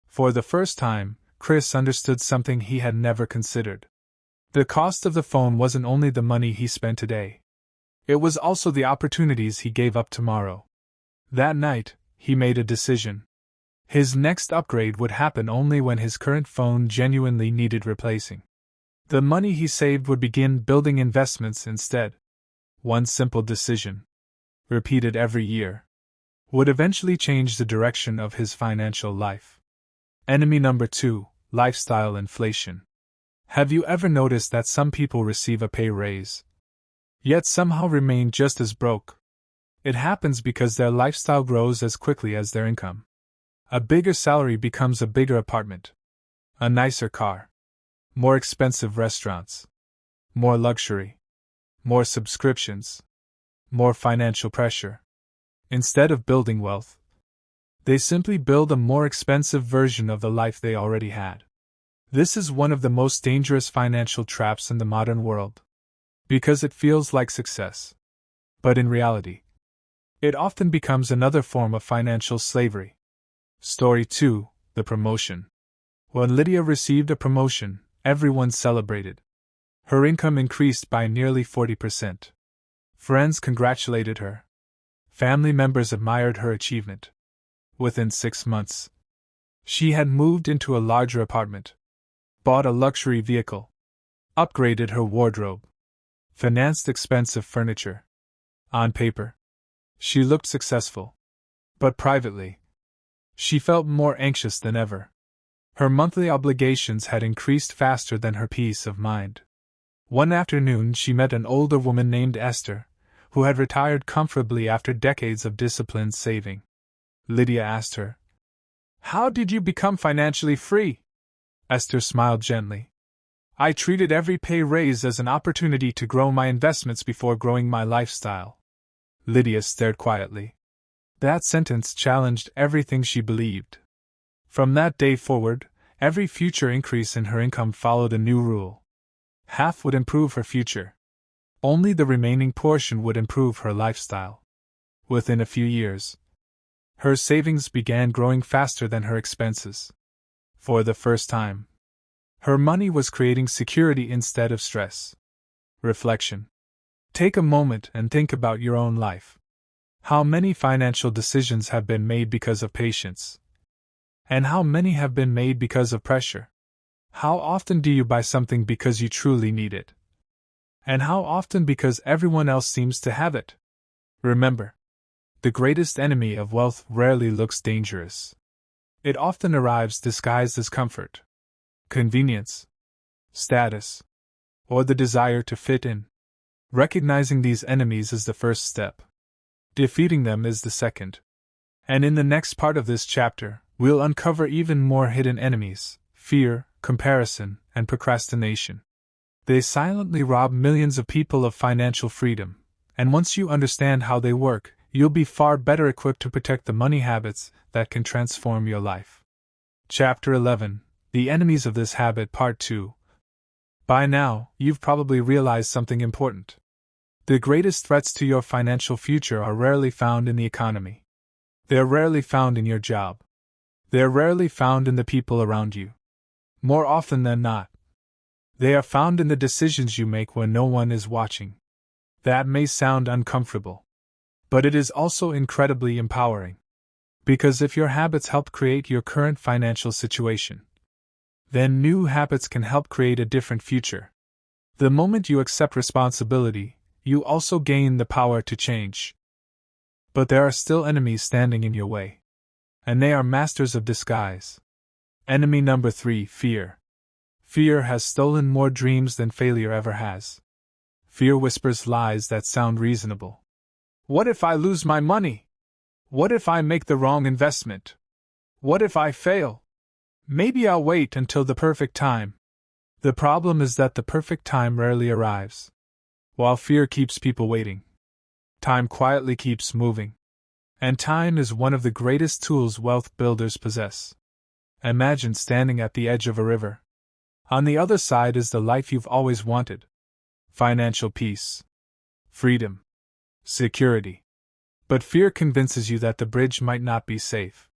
For the first time, Chris understood something he had never considered. The cost of the phone wasn't only the money he spent today. It was also the opportunities he gave up tomorrow. That night, he made a decision. His next upgrade would happen only when his current phone genuinely needed replacing. The money he saved would begin building investments instead. One simple decision, repeated every year, would eventually change the direction of his financial life. Enemy number 2, lifestyle inflation. Have you ever noticed that some people receive a pay raise, yet somehow remain just as broke? It happens because their lifestyle grows as quickly as their income. A bigger salary becomes a bigger apartment, a nicer car, more expensive restaurants, more luxury, more subscriptions, more financial pressure. Instead of building wealth, they simply build a more expensive version of the life they already had. This is one of the most dangerous financial traps in the modern world, because it feels like success. But in reality, it often becomes another form of financial slavery. Story 2. The Promotion. When Lydia received a promotion, everyone celebrated. Her income increased by nearly 40%. Friends congratulated her. Family members admired her achievement. Within 6 months, she had moved into a larger apartment, bought a luxury vehicle, upgraded her wardrobe, financed expensive furniture. On paper, she looked successful. But privately, she felt more anxious than ever. Her monthly obligations had increased faster than her peace of mind. One afternoon she met an older woman named Esther, who had retired comfortably after decades of disciplined saving. Lydia asked her, "How did you become financially free?" Esther smiled gently. "I treated every pay raise as an opportunity to grow my investments before growing my lifestyle." Lydia stared quietly. That sentence challenged everything she believed. From that day forward, every future increase in her income followed a new rule. Half would improve her future. Only the remaining portion would improve her lifestyle. Within a few years, her savings began growing faster than her expenses. For the first time, her money was creating security instead of stress. Reflection. Take a moment and think about your own life. How many financial decisions have been made because of patience? And how many have been made because of pressure? How often do you buy something because you truly need it? And how often because everyone else seems to have it? Remember, the greatest enemy of wealth rarely looks dangerous. It often arrives disguised as comfort, convenience, status, or the desire to fit in. Recognizing these enemies is the first step. Defeating them is the second. And in the next part of this chapter, we'll uncover even more hidden enemies: fear, comparison, and procrastination. They silently rob millions of people of financial freedom, and once you understand how they work, you'll be far better equipped to protect the money habits that can transform your life. Chapter 11: The Enemies of This Habit, Part 2. By now, you've probably realized something important. The greatest threats to your financial future are rarely found in the economy. They're rarely found in your job. They're rarely found in the people around you. More often than not, they are found in the decisions you make when no one is watching. That may sound uncomfortable, but it is also incredibly empowering. Because if your habits help create your current financial situation, then new habits can help create a different future. The moment you accept responsibility, you also gain the power to change. But there are still enemies standing in your way. And they are masters of disguise. Enemy number 3: fear. Fear has stolen more dreams than failure ever has. Fear whispers lies that sound reasonable. What if I lose my money? What if I make the wrong investment? What if I fail? Maybe I'll wait until the perfect time. The problem is that the perfect time rarely arrives. While fear keeps people waiting, time quietly keeps moving. And time is one of the greatest tools wealth builders possess. Imagine standing at the edge of a river. On the other side is the life you've always wanted: financial peace, freedom, security. But fear convinces you that the bridge might not be safe.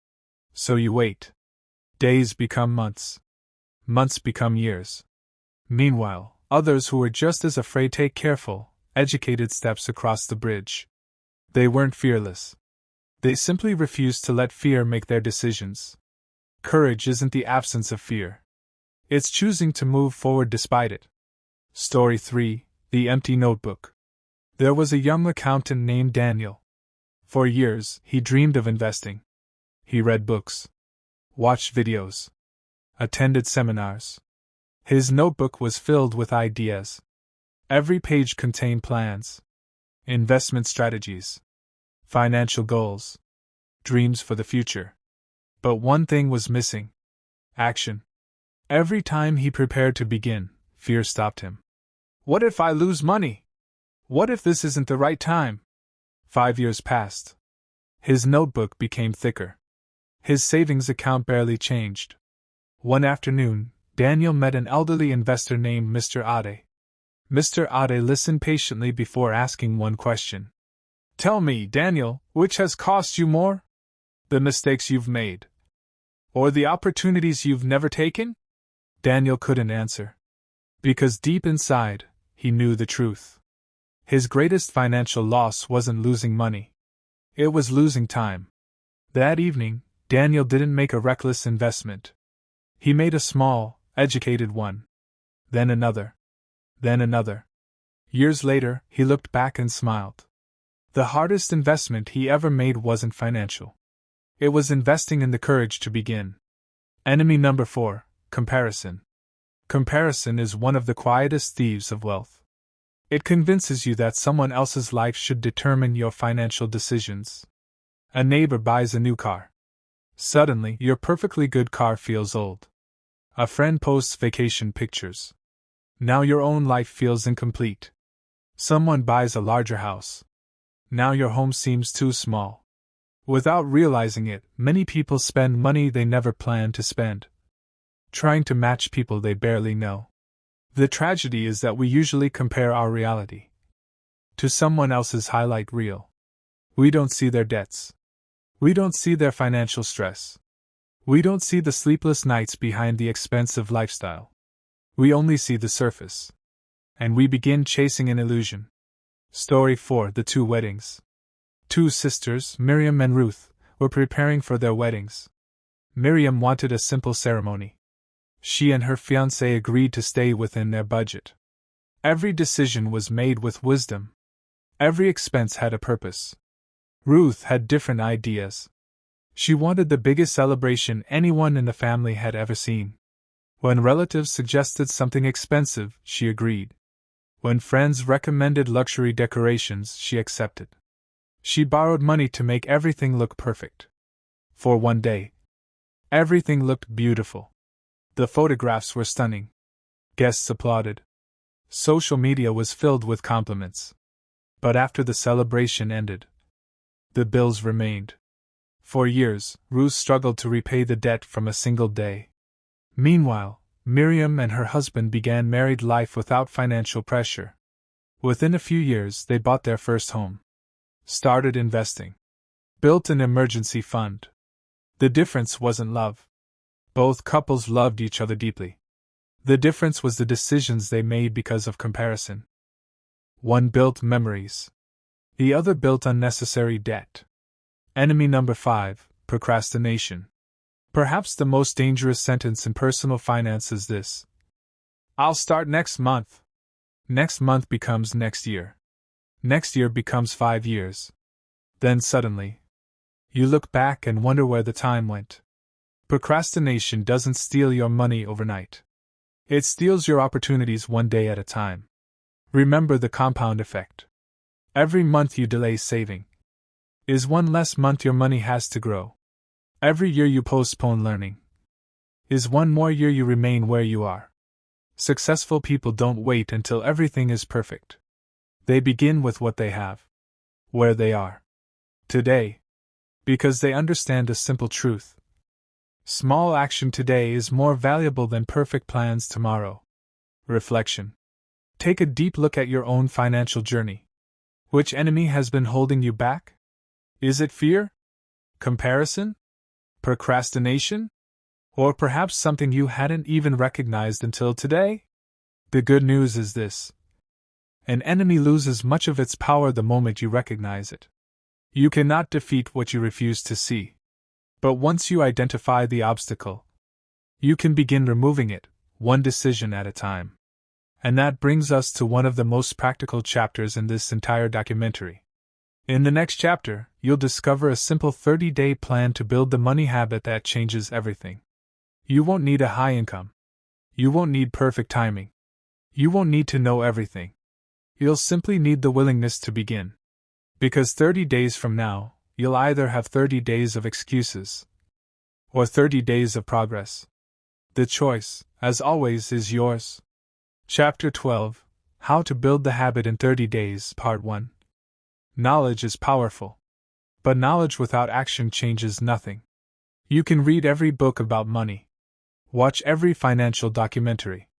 So you wait. Days become months. Months become years. Meanwhile, others who were just as afraid take careful, educated steps across the bridge. They weren't fearless. They simply refused to let fear make their decisions. Courage isn't the absence of fear. It's choosing to move forward despite it. Story 3: The Empty Notebook. There was a young accountant named Daniel. For years, he dreamed of investing. He read books, watched videos, attended seminars. His notebook was filled with ideas. Every page contained plans, investment strategies, financial goals, dreams for the future. But one thing was missing: action. Every time he prepared to begin, fear stopped him. What if I lose money? What if this isn't the right time? 5 years passed. His notebook became thicker. His savings account barely changed. One afternoon, Daniel met an elderly investor named Mr. Ade. Mr. Ade listened patiently before asking one question. Tell me, Daniel, which has cost you more? The mistakes you've made, or the opportunities you've never taken? Daniel couldn't answer. Because deep inside, he knew the truth. His greatest financial loss wasn't losing money. It was losing time. That evening, Daniel didn't make a reckless investment. He made a small, educated one. Then another. Then another. Years later, he looked back and smiled. The hardest investment he ever made wasn't financial. It was investing in the courage to begin. Enemy number 4: comparison. Comparison is one of the quietest thieves of wealth. It convinces you that someone else's life should determine your financial decisions. A neighbor buys a new car. Suddenly, your perfectly good car feels old. A friend posts vacation pictures. Now your own life feels incomplete. Someone buys a larger house. Now your home seems too small. Without realizing it, many people spend money they never planned to spend, trying to match people they barely know. The tragedy is that we usually compare our reality to someone else's highlight reel. We don't see their debts. We don't see their financial stress. We don't see the sleepless nights behind the expensive lifestyle. We only see the surface. And we begin chasing an illusion. Story 4: The Two Weddings. Two sisters, Miriam and Ruth, were preparing for their weddings. Miriam wanted a simple ceremony. She and her fiancé agreed to stay within their budget. Every decision was made with wisdom. Every expense had a purpose. Ruth had different ideas. She wanted the biggest celebration anyone in the family had ever seen. When relatives suggested something expensive, she agreed. When friends recommended luxury decorations, she accepted. She borrowed money to make everything look perfect. For one day, everything looked beautiful. The photographs were stunning. Guests applauded. Social media was filled with compliments. But after the celebration ended, the bills remained. For years, Ruth struggled to repay the debt from a single day. Meanwhile, Miriam and her husband began married life without financial pressure. Within a few years, they bought their first home, started investing, built an emergency fund. The difference wasn't love. Both couples loved each other deeply. The difference was the decisions they made because of comparison. One built memories. The other built unnecessary debt. Enemy number 5, procrastination. Perhaps the most dangerous sentence in personal finance is this: I'll start next month. Next month becomes next year. Next year becomes 5 years. Then suddenly, you look back and wonder where the time went. Procrastination doesn't steal your money overnight. It steals your opportunities one day at a time. Remember the compound effect. Every month you delay saving is one less month your money has to grow. Every year you postpone learning is one more year you remain where you are. Successful people don't wait until everything is perfect. They begin with what they have, where they are today, because they understand a simple truth. Small action today is more valuable than perfect plans tomorrow. Reflection. Take a deep look at your own financial journey. Which enemy has been holding you back? Is it fear? Comparison? Procrastination? Or perhaps something you hadn't even recognized until today? The good news is this: an enemy loses much of its power the moment you recognize it. You cannot defeat what you refuse to see. But once you identify the obstacle, you can begin removing it, one decision at a time. And that brings us to one of the most practical chapters in this entire documentary. In the next chapter, you'll discover a simple 30-day plan to build the money habit that changes everything. You won't need a high income. You won't need perfect timing. You won't need to know everything. You'll simply need the willingness to begin. Because 30 days from now, you'll either have 30 days of excuses or 30 days of progress. The choice, as always, is yours. Chapter 12: How to Build the Habit in 30 Days, Part 1. Knowledge is powerful. But knowledge without action changes nothing. You can read every book about money, watch every financial documentary,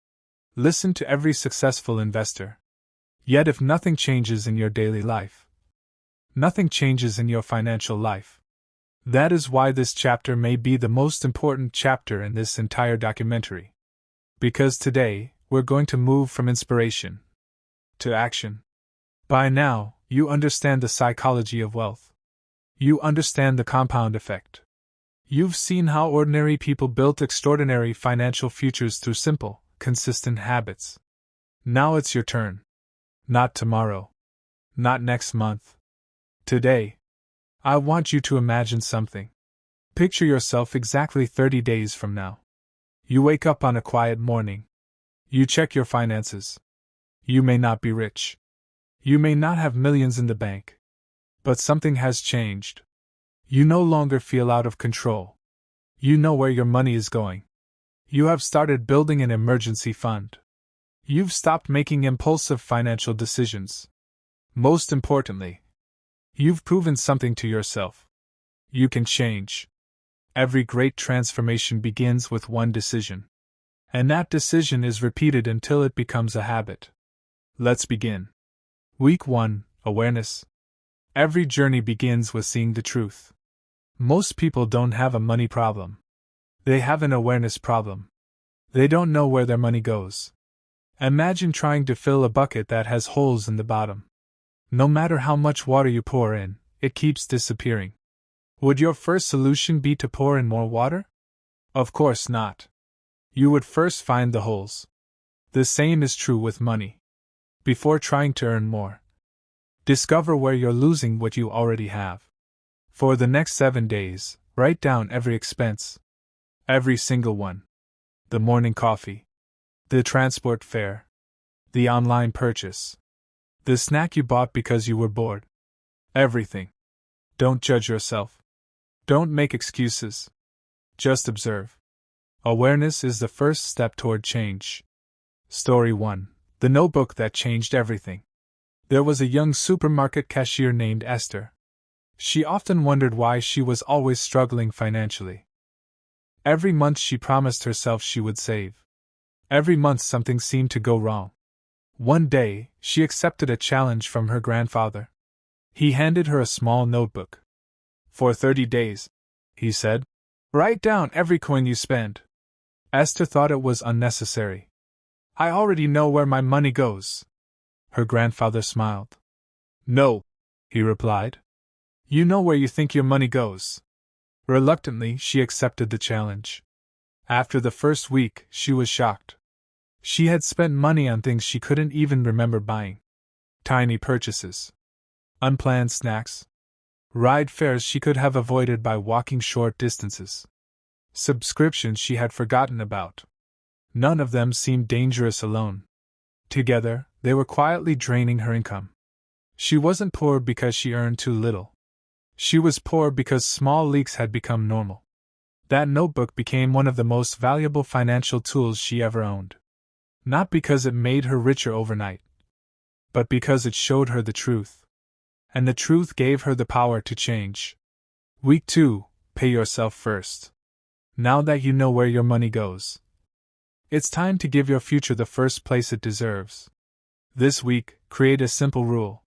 listen to every successful investor. Yet if nothing changes in your daily life, nothing changes in your financial life. That is why this chapter may be the most important chapter in this entire documentary. Because today, we're going to move from inspiration to action. By now, you understand the psychology of wealth. You understand the compound effect. You've seen how ordinary people built extraordinary financial futures through simple, consistent habits. Now it's your turn. Not tomorrow. Not next month. Today. I want you to imagine something. Picture yourself exactly 30 days from now. You wake up on a quiet morning. You check your finances. You may not be rich. You may not have millions in the bank. But something has changed. You no longer feel out of control. You know where your money is going. You have started building an emergency fund. You've stopped making impulsive financial decisions. Most importantly, you've proven something to yourself. You can change. Every great transformation begins with one decision. And that decision is repeated until it becomes a habit. Let's begin. Week 1: Awareness. Every journey begins with seeing the truth. Most people don't have a money problem. They have an awareness problem. They don't know where their money goes. Imagine trying to fill a bucket that has holes in the bottom. No matter how much water you pour in, it keeps disappearing. Would your first solution be to pour in more water? Of course not. You would first find the holes. The same is true with money. Before trying to earn more, discover where you're losing what you already have. For the next 7 days, write down every expense. Every single one. The morning coffee. The transport fare. The online purchase. The snack you bought because you were bored. Everything. Don't judge yourself. Don't make excuses. Just observe. Awareness is the first step toward change. Story 1. The notebook that changed everything. There was a young supermarket cashier named Esther. She often wondered why she was always struggling financially. Every month she promised herself she would save. Every month something seemed to go wrong. One day, she accepted a challenge from her grandfather. He handed her a small notebook. For 30 days, he said, write down every coin you spend. Esther thought it was unnecessary. I already know where my money goes. Her grandfather smiled. No, he replied. You know where you think your money goes. Reluctantly, she accepted the challenge. After the first week, she was shocked. She had spent money on things she couldn't even remember buying. Tiny purchases. Unplanned snacks. Ride fares she could have avoided by walking short distances. Subscriptions she had forgotten about. None of them seemed dangerous alone. Together, they were quietly draining her income. She wasn't poor because she earned too little. She was poor because small leaks had become normal. That notebook became one of the most valuable financial tools she ever owned. Not because it made her richer overnight, but because it showed her the truth. And the truth gave her the power to change. Week 2. Pay yourself first. Now that you know where your money goes, it's time to give your future the first place it deserves. This week, create a simple rule.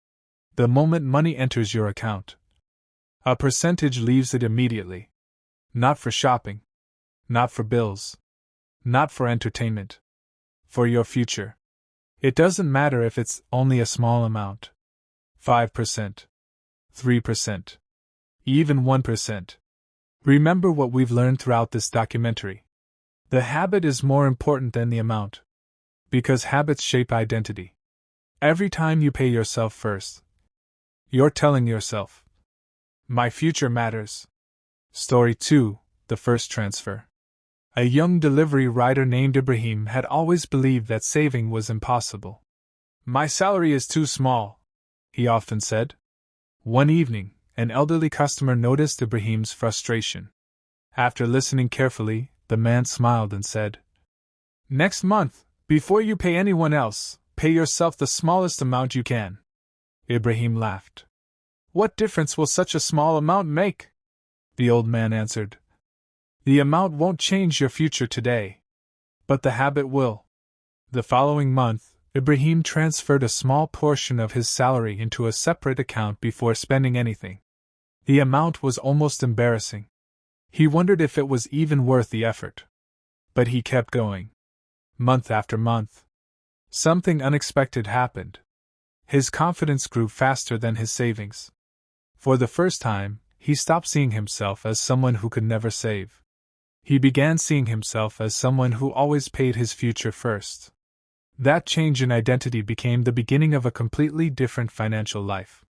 The moment money enters your account, a percentage leaves it immediately. Not for shopping. Not for bills. Not for entertainment. For your future. It doesn't matter if it's only a small amount. 5%. 3%. Even 1%. Remember what we've learned throughout this documentary. The habit is more important than the amount. Because habits shape identity. Every time you pay yourself first, you're telling yourself, my future matters. Story 2. The first transfer. A young delivery rider named Ibrahim had always believed that saving was impossible. My salary is too small, he often said. One evening, an elderly customer noticed Ibrahim's frustration. After listening carefully, the man smiled and said, next month, before you pay anyone else, pay yourself the smallest amount you can. Ibrahim laughed. What difference will such a small amount make? The old man answered. The amount won't change your future today, but the habit will. The following month, Ibrahim transferred a small portion of his salary into a separate account before spending anything. The amount was almost embarrassing. He wondered if it was even worth the effort. But he kept going. Month after month. Something unexpected happened. His confidence grew faster than his savings. For the first time, he stopped seeing himself as someone who could never save. He began seeing himself as someone who always paid his future first. That change in identity became the beginning of a completely different financial life.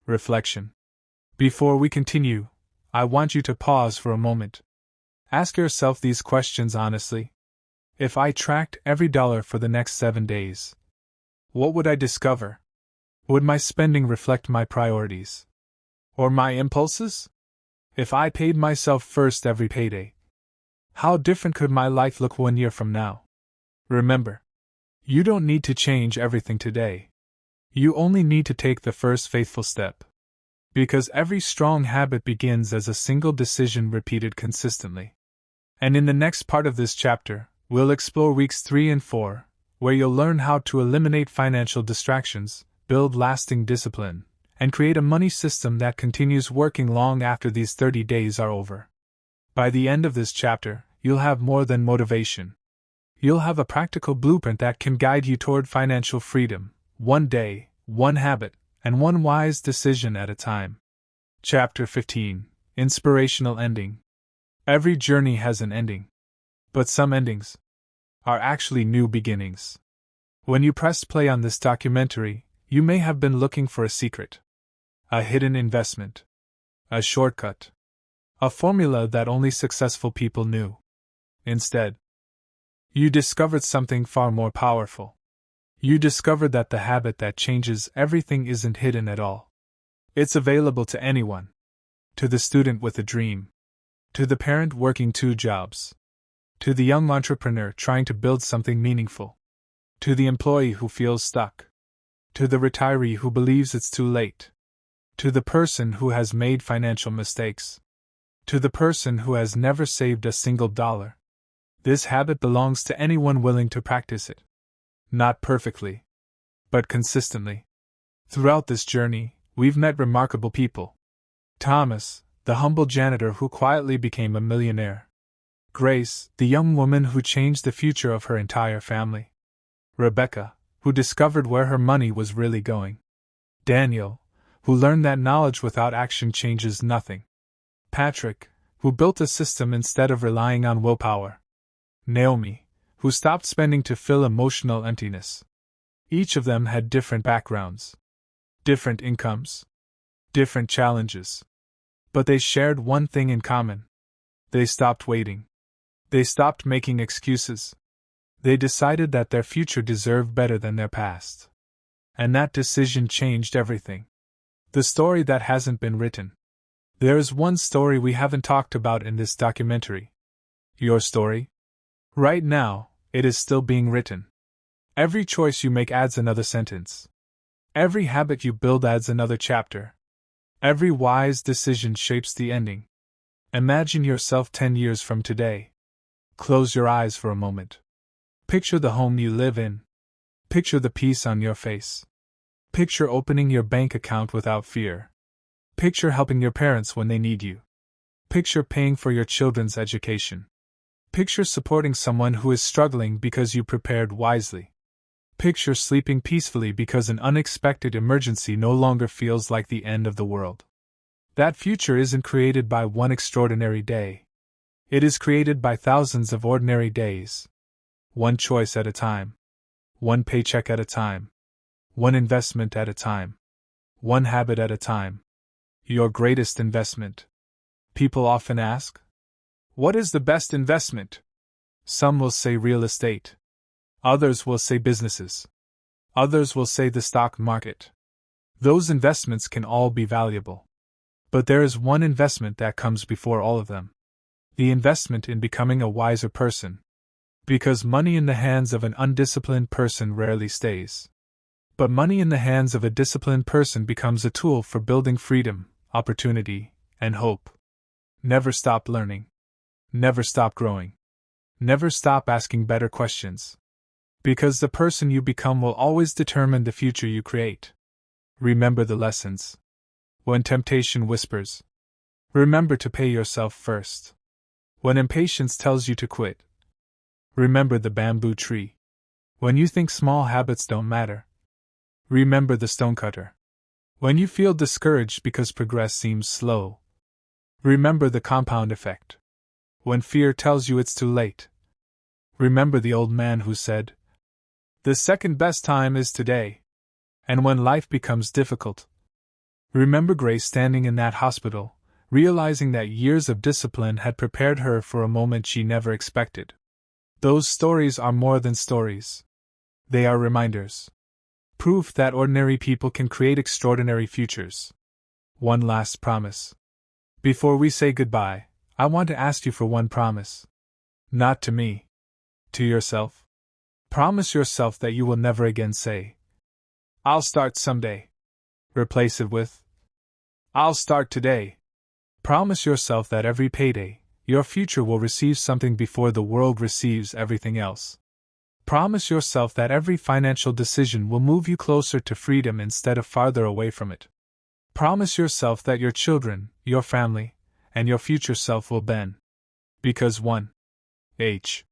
Reflection. Before we continue, I want you to pause for a moment. Ask yourself these questions honestly. If I tracked every dollar for the next 7 days, what would I discover? Would my spending reflect my priorities? Or my impulses? If I paid myself first every payday, how different could my life look 1 year from now? Remember, you don't need to change everything today. You only need to take the first faithful step. Because every strong habit begins as a single decision repeated consistently. And in the next part of this chapter, we'll explore weeks 3 and 4, where you'll learn how to eliminate financial distractions, build lasting discipline, and create a money system that continues working long after these 30 days are over. By the end of this chapter, you'll have more than motivation. You'll have a practical blueprint that can guide you toward financial freedom, one day, one habit, and one wise decision at a time. Chapter 15. Inspirational Ending. Every journey has an ending. But some endings are actually new beginnings. When you pressed play on this documentary, you may have been looking for a secret, a hidden investment, a shortcut, a formula that only successful people knew. Instead, you discovered something far more powerful. You discover that the habit that changes everything isn't hidden at all. It's available to anyone. To the student with a dream. To the parent working 2 jobs. To the young entrepreneur trying to build something meaningful. To the employee who feels stuck. To the retiree who believes it's too late. To the person who has made financial mistakes. To the person who has never saved a single dollar. This habit belongs to anyone willing to practice it. Not perfectly, but consistently. Throughout this journey, we've met remarkable people. Thomas, the humble janitor who quietly became a millionaire. Grace, the young woman who changed the future of her entire family. Rebecca, who discovered where her money was really going. Daniel, who learned that knowledge without action changes nothing. Patrick, who built a system instead of relying on willpower. Naomi, who stopped spending to fill emotional emptiness. Each of them had different backgrounds, different incomes, different challenges. But they shared one thing in common. They stopped waiting. They stopped making excuses. They decided that their future deserved better than their past. And that decision changed everything. The story that hasn't been written. There is one story we haven't talked about in this documentary. Your story? Right now, it is still being written. Every choice you make adds another sentence. Every habit you build adds another chapter. Every wise decision shapes the ending. Imagine yourself 10 years from today. Close your eyes for a moment. Picture the home you live in. Picture the peace on your face. Picture opening your bank account without fear. Picture helping your parents when they need you. Picture paying for your children's education. Picture supporting someone who is struggling because you prepared wisely. Picture sleeping peacefully because an unexpected emergency no longer feels like the end of the world. That future isn't created by one extraordinary day. It is created by thousands of ordinary days. One choice at a time. One paycheck at a time. One investment at a time. One habit at a time. Your greatest investment. People often ask, what is the best investment? Some will say real estate. Others will say businesses. Others will say the stock market. Those investments can all be valuable. But there is one investment that comes before all of them. The investment in becoming a wiser person. Because money in the hands of an undisciplined person rarely stays. But money in the hands of a disciplined person becomes a tool for building freedom, opportunity, and hope. Never stop learning. Never stop growing. Never stop asking better questions. Because the person you become will always determine the future you create. Remember the lessons. When temptation whispers, remember to pay yourself first. When impatience tells you to quit, remember the bamboo tree. When you think small habits don't matter, remember the stonecutter. When you feel discouraged because progress seems slow, remember the compound effect. When fear tells you it's too late, remember the old man who said, the second best time is today. And when life becomes difficult, remember Grace standing in that hospital, realizing that years of discipline had prepared her for a moment she never expected. Those stories are more than stories. They are reminders. Proof that ordinary people can create extraordinary futures. One last promise. Before we say goodbye, I want to ask you for one promise. Not to me. To yourself. Promise yourself that you will never again say, I'll start someday. Replace it with, I'll start today. Promise yourself that every payday, your future will receive something before the world receives everything else. Promise yourself that every financial decision will move you closer to freedom instead of farther away from it. Promise yourself that your children, your family, and your future self will bend. Because 1. H.